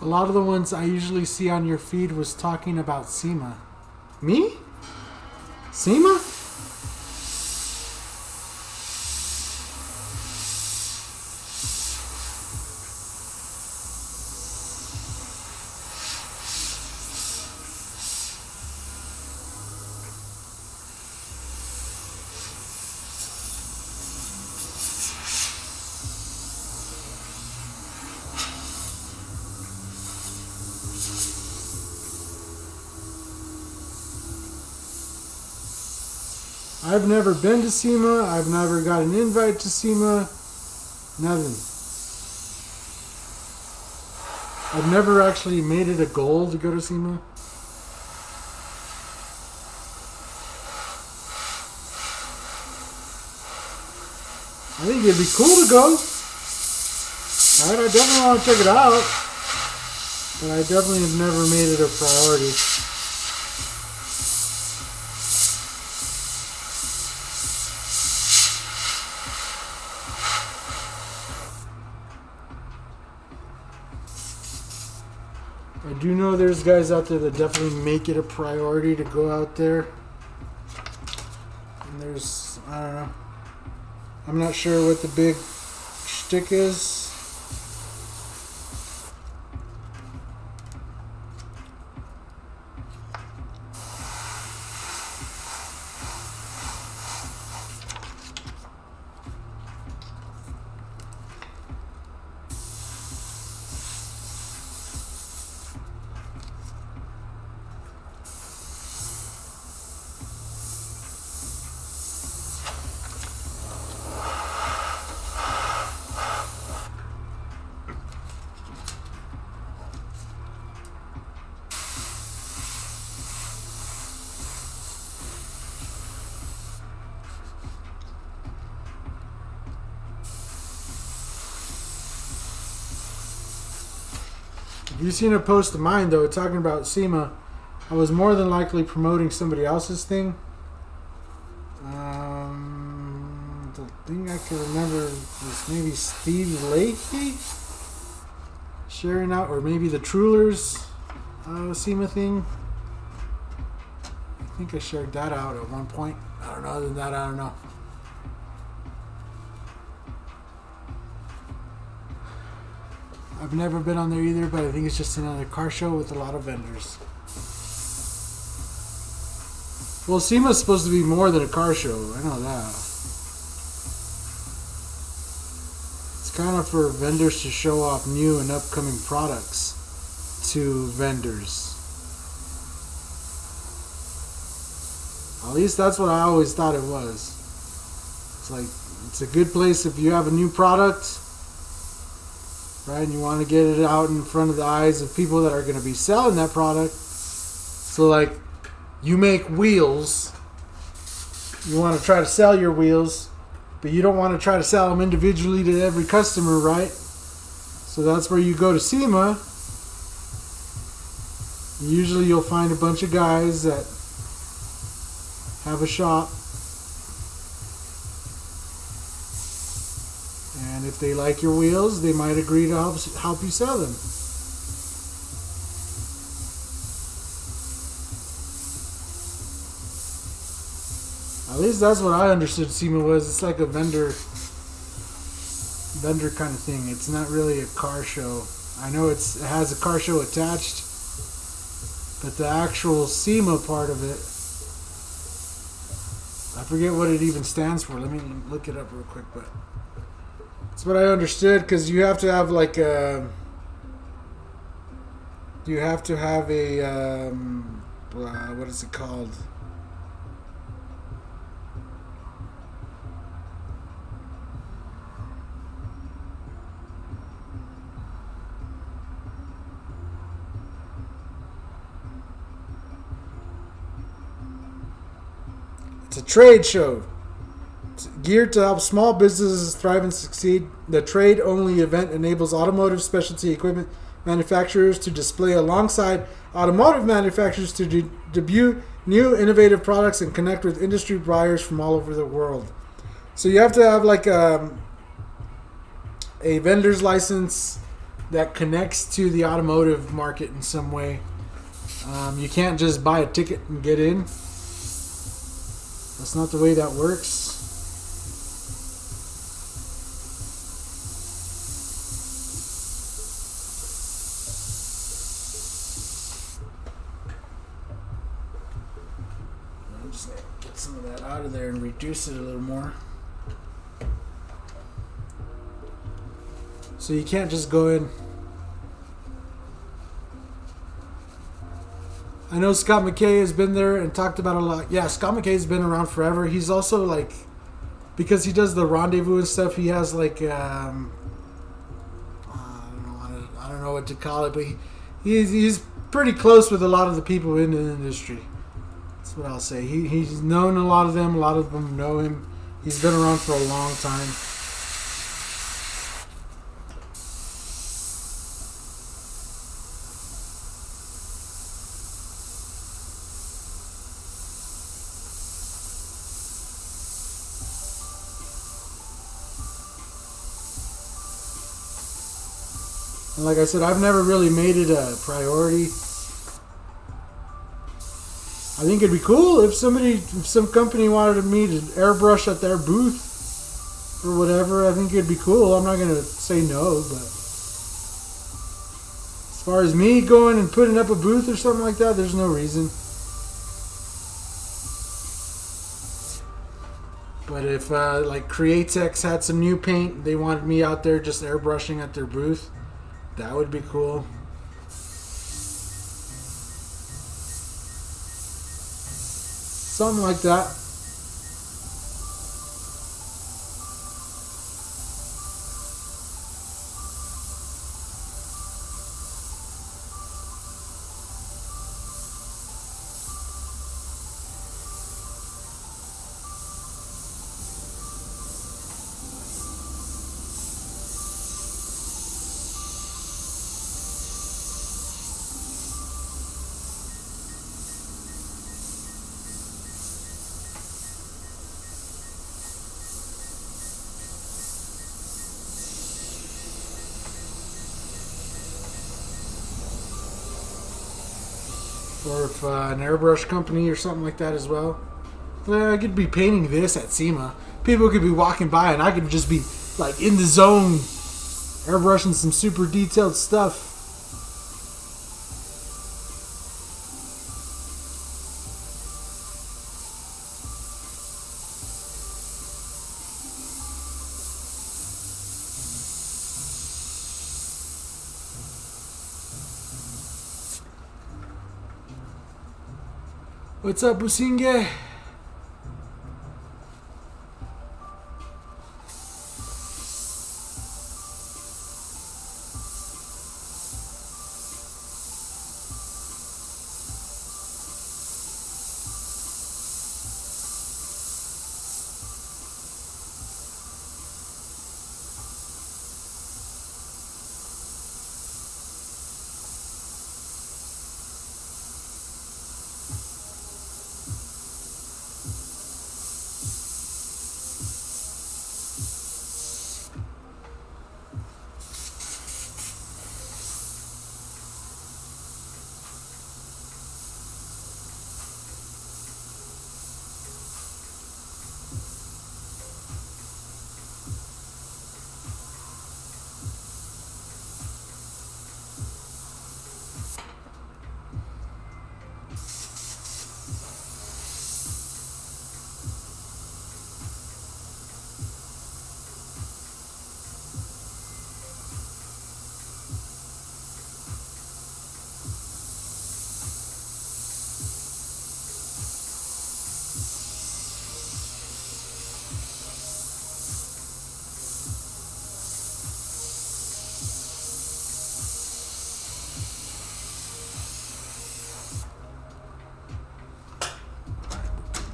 Speaker 1: a lot of the ones I usually see on your feed was talking about SEMA. Me? SEMA? I've never been to SEMA. I've never got an invite to SEMA. Nothing. I've never actually made it a goal to go to SEMA. I think it'd be cool to go. Alright, I definitely want to check it out. But I definitely have never made it a priority. I do know there's guys out there that definitely make it a priority to go out there. And there's, I don't know. I'm not sure what the big shtick is. If you've seen a post of mine, though, talking about SEMA, I was more than likely promoting somebody else's thing. The thing I can remember was maybe Steve Leahy sharing out, or maybe the Trulers SEMA thing. I think I shared that out at one point. I don't know. Other than that, I don't know. I've never been on there either, but I think it's just another car show with a lot of vendors. Well, SEMA's supposed to be more than a car show. I know that. It's kind of for vendors to show off new and upcoming products to vendors. At least that's what I always thought it was. It's like, it's a good place if you have a new product, right, and you want to get it out in front of the eyes of people that are going to be selling that product. So, like, you make wheels, you want to try to sell your wheels, but you don't want to try to sell them individually to every customer, right? So that's where you go to SEMA. Usually you'll find a bunch of guys that have a shop, and if they like your wheels, they might agree to help you sell them. At least that's what I understood SEMA was. It's like a vendor kind of thing. It's not really a car show. I know it has a car show attached, but the actual SEMA part of it, I forget what it even stands for. Let me look it up real quick, but that's what I understood, because you have to have like a, what is it called? It's a trade show. It's geared to help small businesses thrive and succeed. The trade-only event enables automotive specialty equipment manufacturers to display alongside automotive manufacturers to debut new innovative products and connect with industry buyers from all over the world. So you have to have like a vendor's license, that connects to the automotive market in some way. You can't just buy a ticket and get in. That's not the way that works. I'm just going to get some of that out of there and reduce it a little more. So you can't just go in. I know Scott McKay has been there and talked about it a lot. Yeah, Scott McKay's been around forever. He's also like, because he does the rendezvous and stuff, he has like, I don't know what to call it, but he's pretty close with a lot of the people in the industry. That's what I'll say. He's known a lot of them. A lot of them know him. He's been around for a long time. And like I said, I've never really made it a priority. I think it'd be cool if some company wanted me to airbrush at their booth or whatever. I think it'd be cool. I'm not gonna say no, but as far as me going and putting up a booth or something like that, there's no reason. But if like Createx had some new paint, they wanted me out there just airbrushing at their booth, that would be cool. Something like that. Or if an airbrush company or something like that as well. I could be painting this at SEMA. People could be walking by and I could just be like in the zone airbrushing some super detailed stuff. What's up, Businge?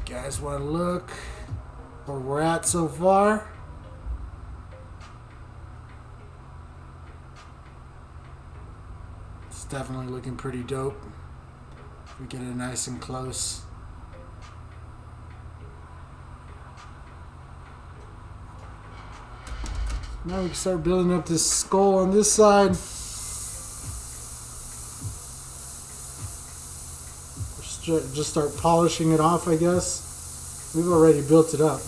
Speaker 1: Guys want to look where we're at so far? It's definitely looking pretty dope. We get it nice and close. Now we can start building up this skull on this side. just start polishing it off, I guess. We've already built it up.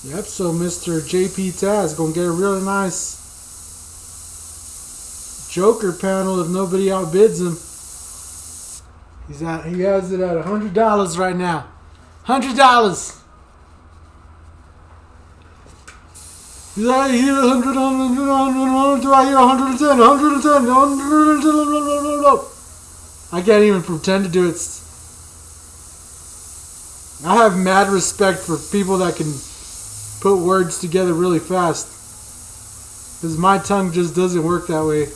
Speaker 1: Yep, so Mr. JP Taz gonna get a really nice Joker panel if nobody outbids him. He has it at $100 right now. $100. He's out here 100 do I hear 110, 110, 110. I can't even pretend to do it. I have mad respect for people that can put words together really fast, because my tongue just doesn't work that way.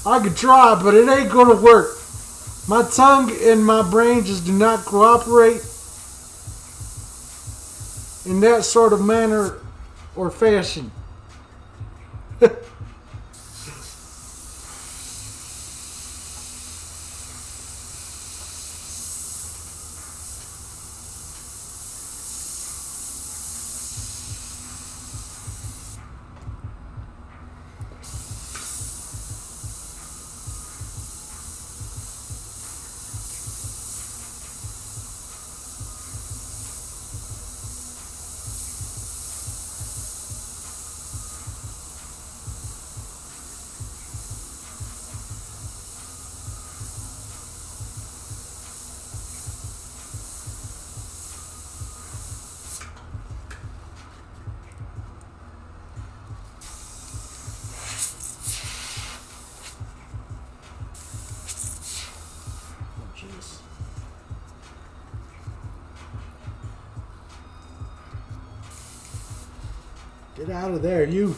Speaker 1: I could try, but it ain't gonna work. My tongue and my brain just do not cooperate in that sort of manner or fashion. Get out of there, you.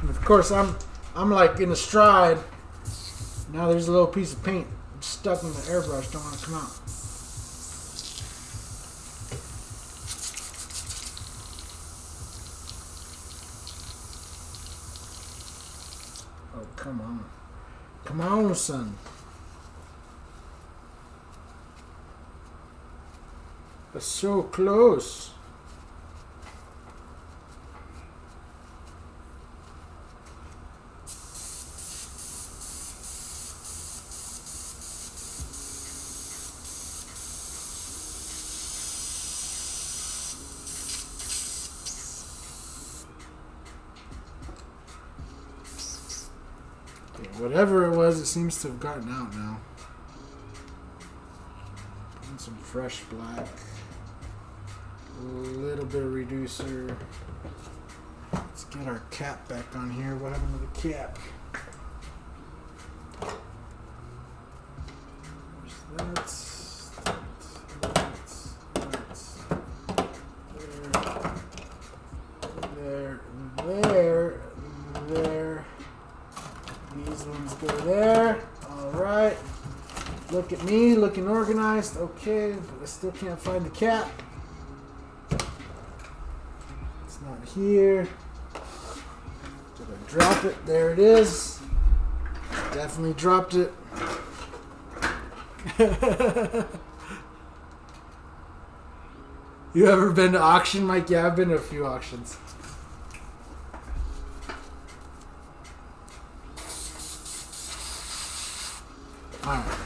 Speaker 1: Of course, I'm like in a stride. Now there's a little piece of paint stuck in the airbrush. Don't want to come out. Oh, come on. Come on, son. That's so close. Whatever it was, it seems to have gotten out now. Putting some fresh black. A little bit of reducer. Let's get our cap back on here. What happened to the cap? There's that. There. go there. All right. Look at me, looking organized. Okay, but I still can't find the cap. It's not here. Did I drop it? There it is. Definitely dropped it. You ever been to auction, Mike? Yeah, I've been to a few auctions. Alright.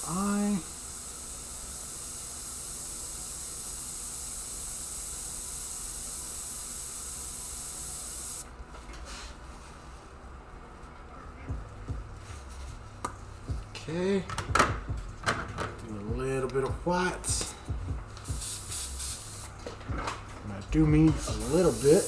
Speaker 1: eye. Okay, do a little bit of white. And I do mean a little bit.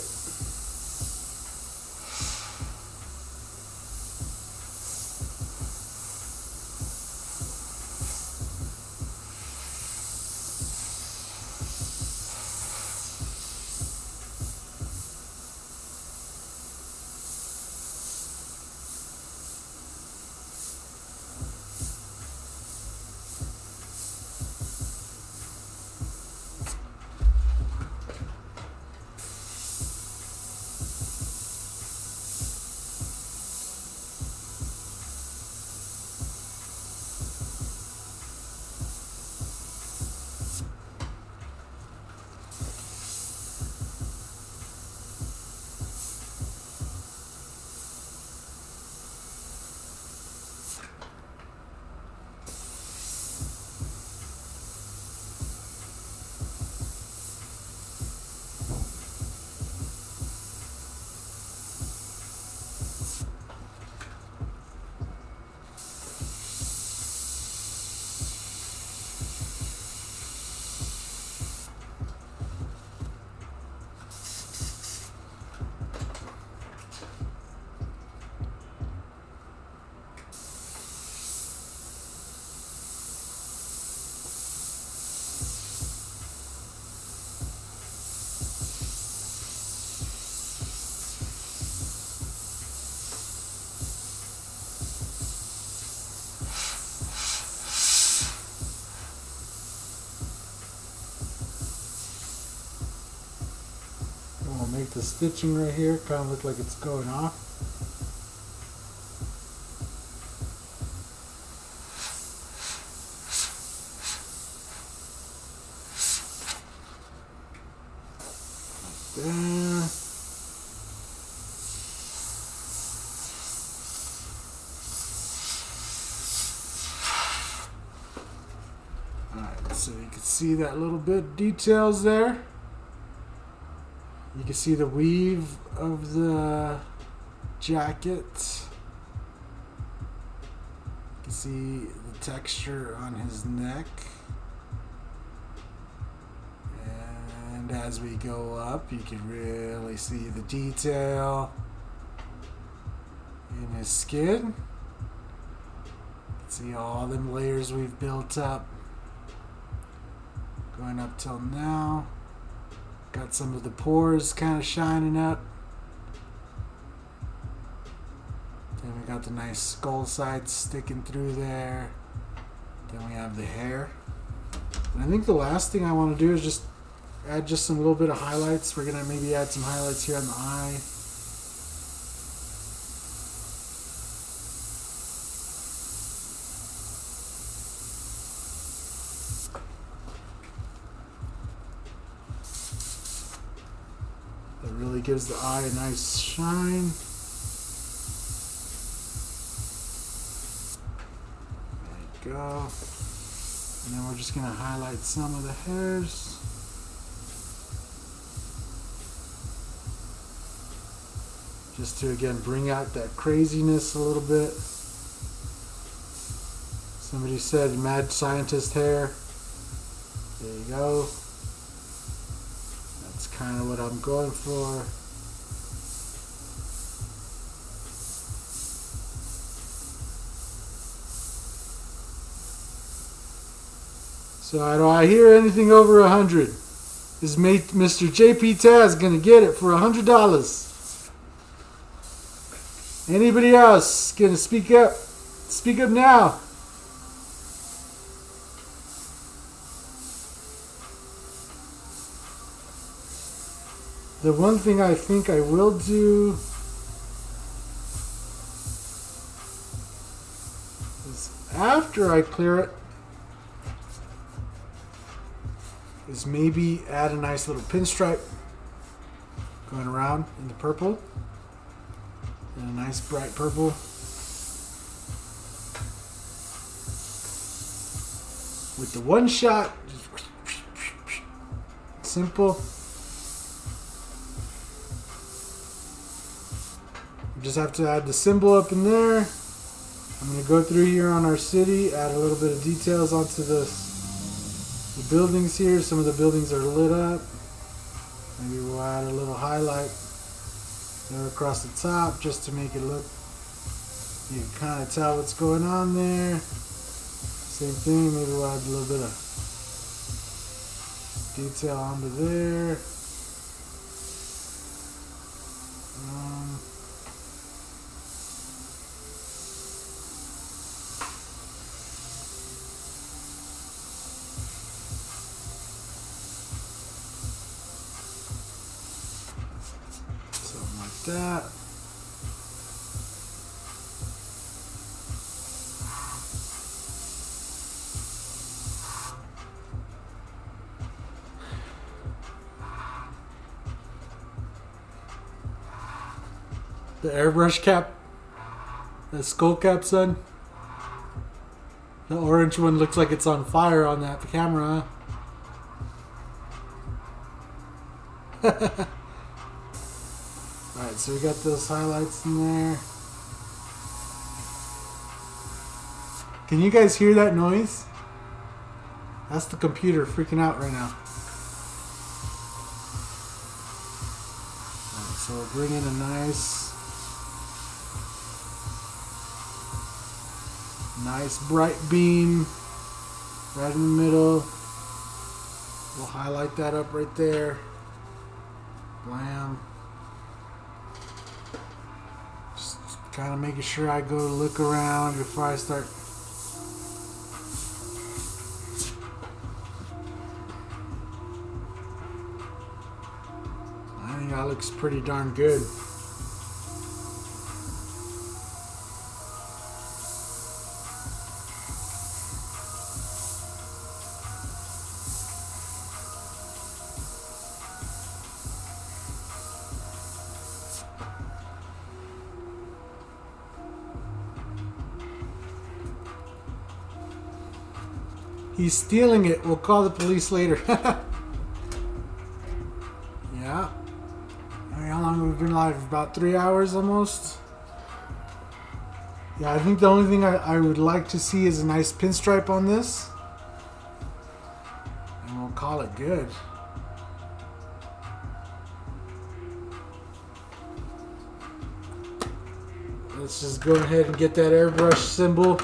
Speaker 1: the stitching right here kind of look like it's going off. There. Alright, so you can see that little bit of details there. You can see the weave of the jacket. You can see the texture on his neck. And as we go up, you can really see the detail in his skin. You can see all them layers we've built up. Going up till now. Got some of the pores kind of shining up. Then we got the nice skull sides sticking through there. Then we have the hair. And I think the last thing I want to do is just add just some little bit of highlights. We're going to maybe add some highlights here on the eye. That really gives the eye a nice shine. There you go. And then we're just going to highlight some of the hairs. Just to again bring out that craziness a little bit. Somebody said mad scientist hair. There you go. That's kind of what I'm going for. So do I hear anything over 100? Is Mr. JP Taz gonna get it for $100? Anybody else gonna speak up? Speak up now. The one thing I think I will do is after I clear it is maybe add a nice little pinstripe going around in the purple. And a nice bright purple. With the one shot, just simple. You just have to add the symbol up in there. I'm going to go through here on our city, add a little bit of details onto the buildings here. Some of the buildings are lit up. Maybe we'll add a little highlight there across the top just to make it look, you can kind of tell what's going on there. Same thing, maybe we'll add a little bit of detail onto there. That. The airbrush cap, the skull cap, son. The orange one looks like it's on fire on that camera. Huh? Alright, so we got those highlights in there. Can you guys hear that noise? That's the computer freaking out right now. Alright, so we'll bring in a nice bright beam right in the middle. We'll highlight that up right there. Blam. Kind of making sure I go look around before I start. that looks pretty darn good. He's stealing it. We'll call the police later. Yeah. How long have we been live? About 3 hours almost. Yeah, I think the only thing I would like to see is a nice pinstripe on this. And we'll call it good. Let's just go ahead and get that airbrush symbol.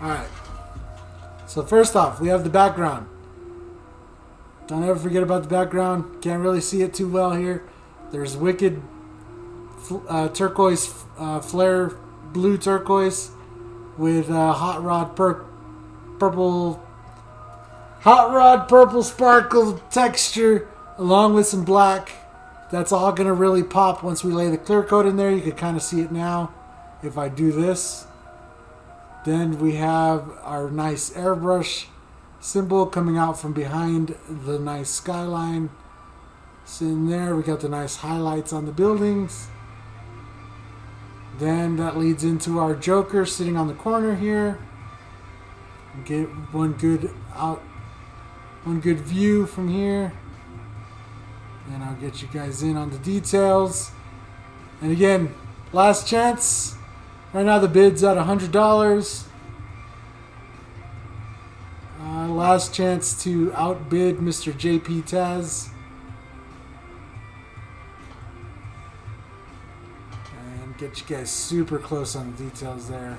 Speaker 1: Alright. So first off, we have the background. Don't ever forget about the background. Can't really see it too well here. There's wicked turquoise, flare blue turquoise with hot rod purple sparkle texture along with some black. That's all going to really pop once we lay the clear coat in there. You can kind of see it now if I do this. Then we have our nice airbrush symbol coming out from behind the nice skyline. Sitting there, we got the nice highlights on the buildings. Then that leads into our Joker sitting on the corner here. Get one good view from here. And I'll get you guys in on the details. And again, last chance. Right now the bid's at $100. Last chance to outbid Mr. JP Taz. And get you guys super close on the details there.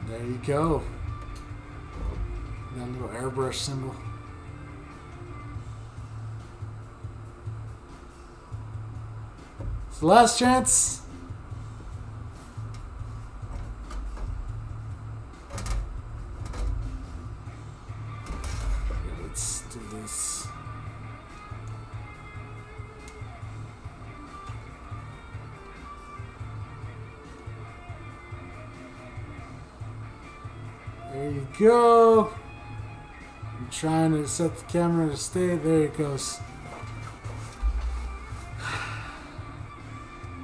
Speaker 1: There you go. That little airbrush symbol. It's the last chance. Okay, let's do this. There you go. I'm trying to set the camera to stay. There it goes.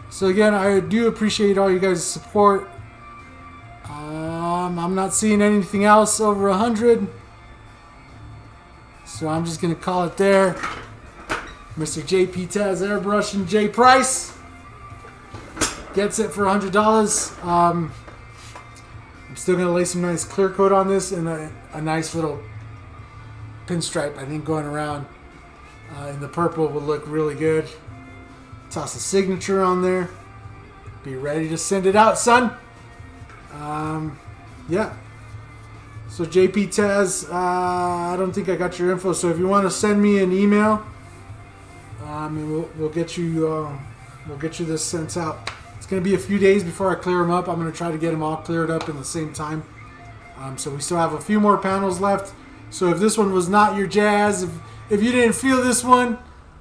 Speaker 1: So again, I do appreciate all you guys' support. I'm not seeing anything else over 100. So I'm just going to call it there. Mr. JP Taz Airbrushing J Price gets it for $100. I'm still going to lay some nice clear coat on this and a nice little pinstripe, I think, going around in the purple will look really good. Toss a signature on there. Be ready to send it out, son. Yeah. So JP Taz, I don't think I got your info. So if you want to send me an email, and we'll get you this sent out. It's going to be a few days before I clear them up. I'm going to try to get them all cleared up in the same time. So we still have a few more panels left. So if this one was not your jazz, if you didn't feel this one,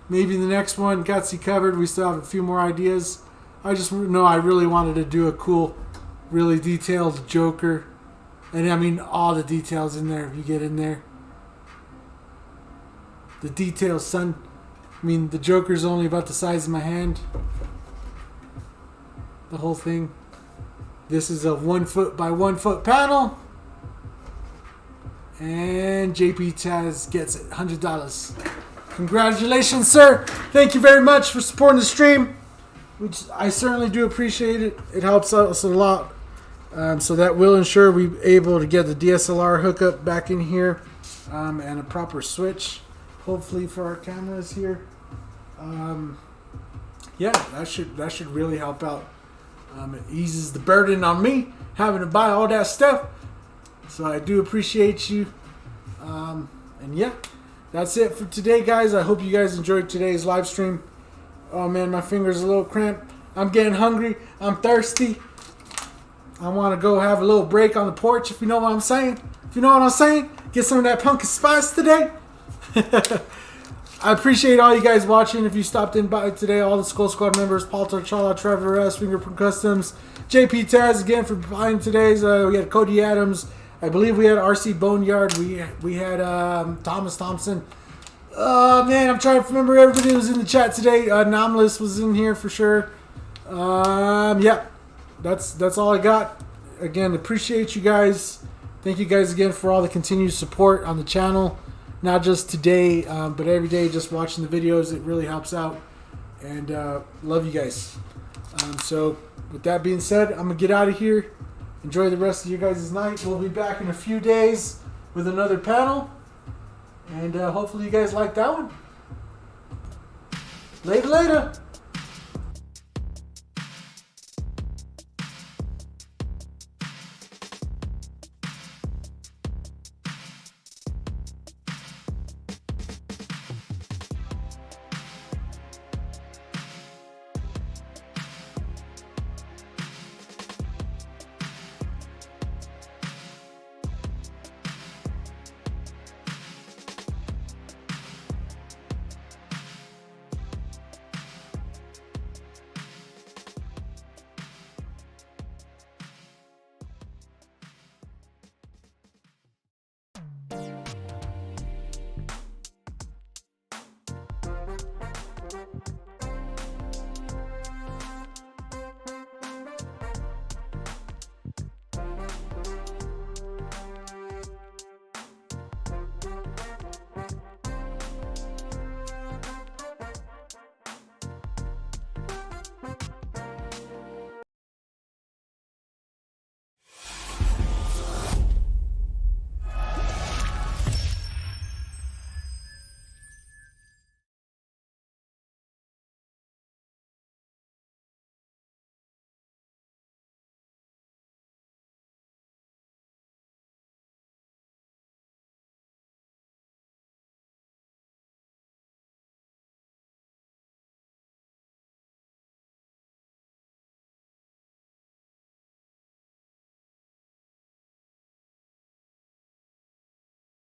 Speaker 1: maybe the next one got you covered. We still have a few more ideas. I just know I really wanted to do a cool, really detailed Joker. And I mean all the details in there if you get in there. The details, son. I mean, the Joker's only about the size of my hand. The whole thing. This is a 1 foot by 1 foot panel. And JP Taz gets it. $100. Congratulations, sir. Thank you very much for supporting the stream, which I certainly do appreciate it. It helps us a lot. So that will ensure we're able to get the DSLR hookup back in here and a proper switch, hopefully, for our cameras here. Yeah, that should really help out. It eases the burden on me having to buy all that stuff. So I do appreciate you. And yeah, that's it for today, guys. I hope you guys enjoyed today's live stream. Oh man, my finger's a little cramped. I'm getting hungry. I'm thirsty. I want to go have a little break on the porch, if you know what I'm saying. If you know what I'm saying, get some of that pumpkin spice today. I appreciate all you guys watching. If you stopped in by today, all the Skull Squad members, Paul Torchala, Trevor S, Fingerprint Customs, JP Taz again for buying today's. We had Cody Adams. I believe we had RC Boneyard. We had Thomas Thompson. Oh man, I'm trying to remember everybody who was in the chat today. Anomalous was in here for sure. Yeah, that's all I got. Again, appreciate you guys. Thank you guys again for all the continued support on the channel. Not just today, but every day. Just watching the videos, it really helps out. And love you guys. So with that being said, I'm gonna get out of here. Enjoy the rest of your guys' night. We'll be back in a few days with another panel. And hopefully you guys like that one. Later.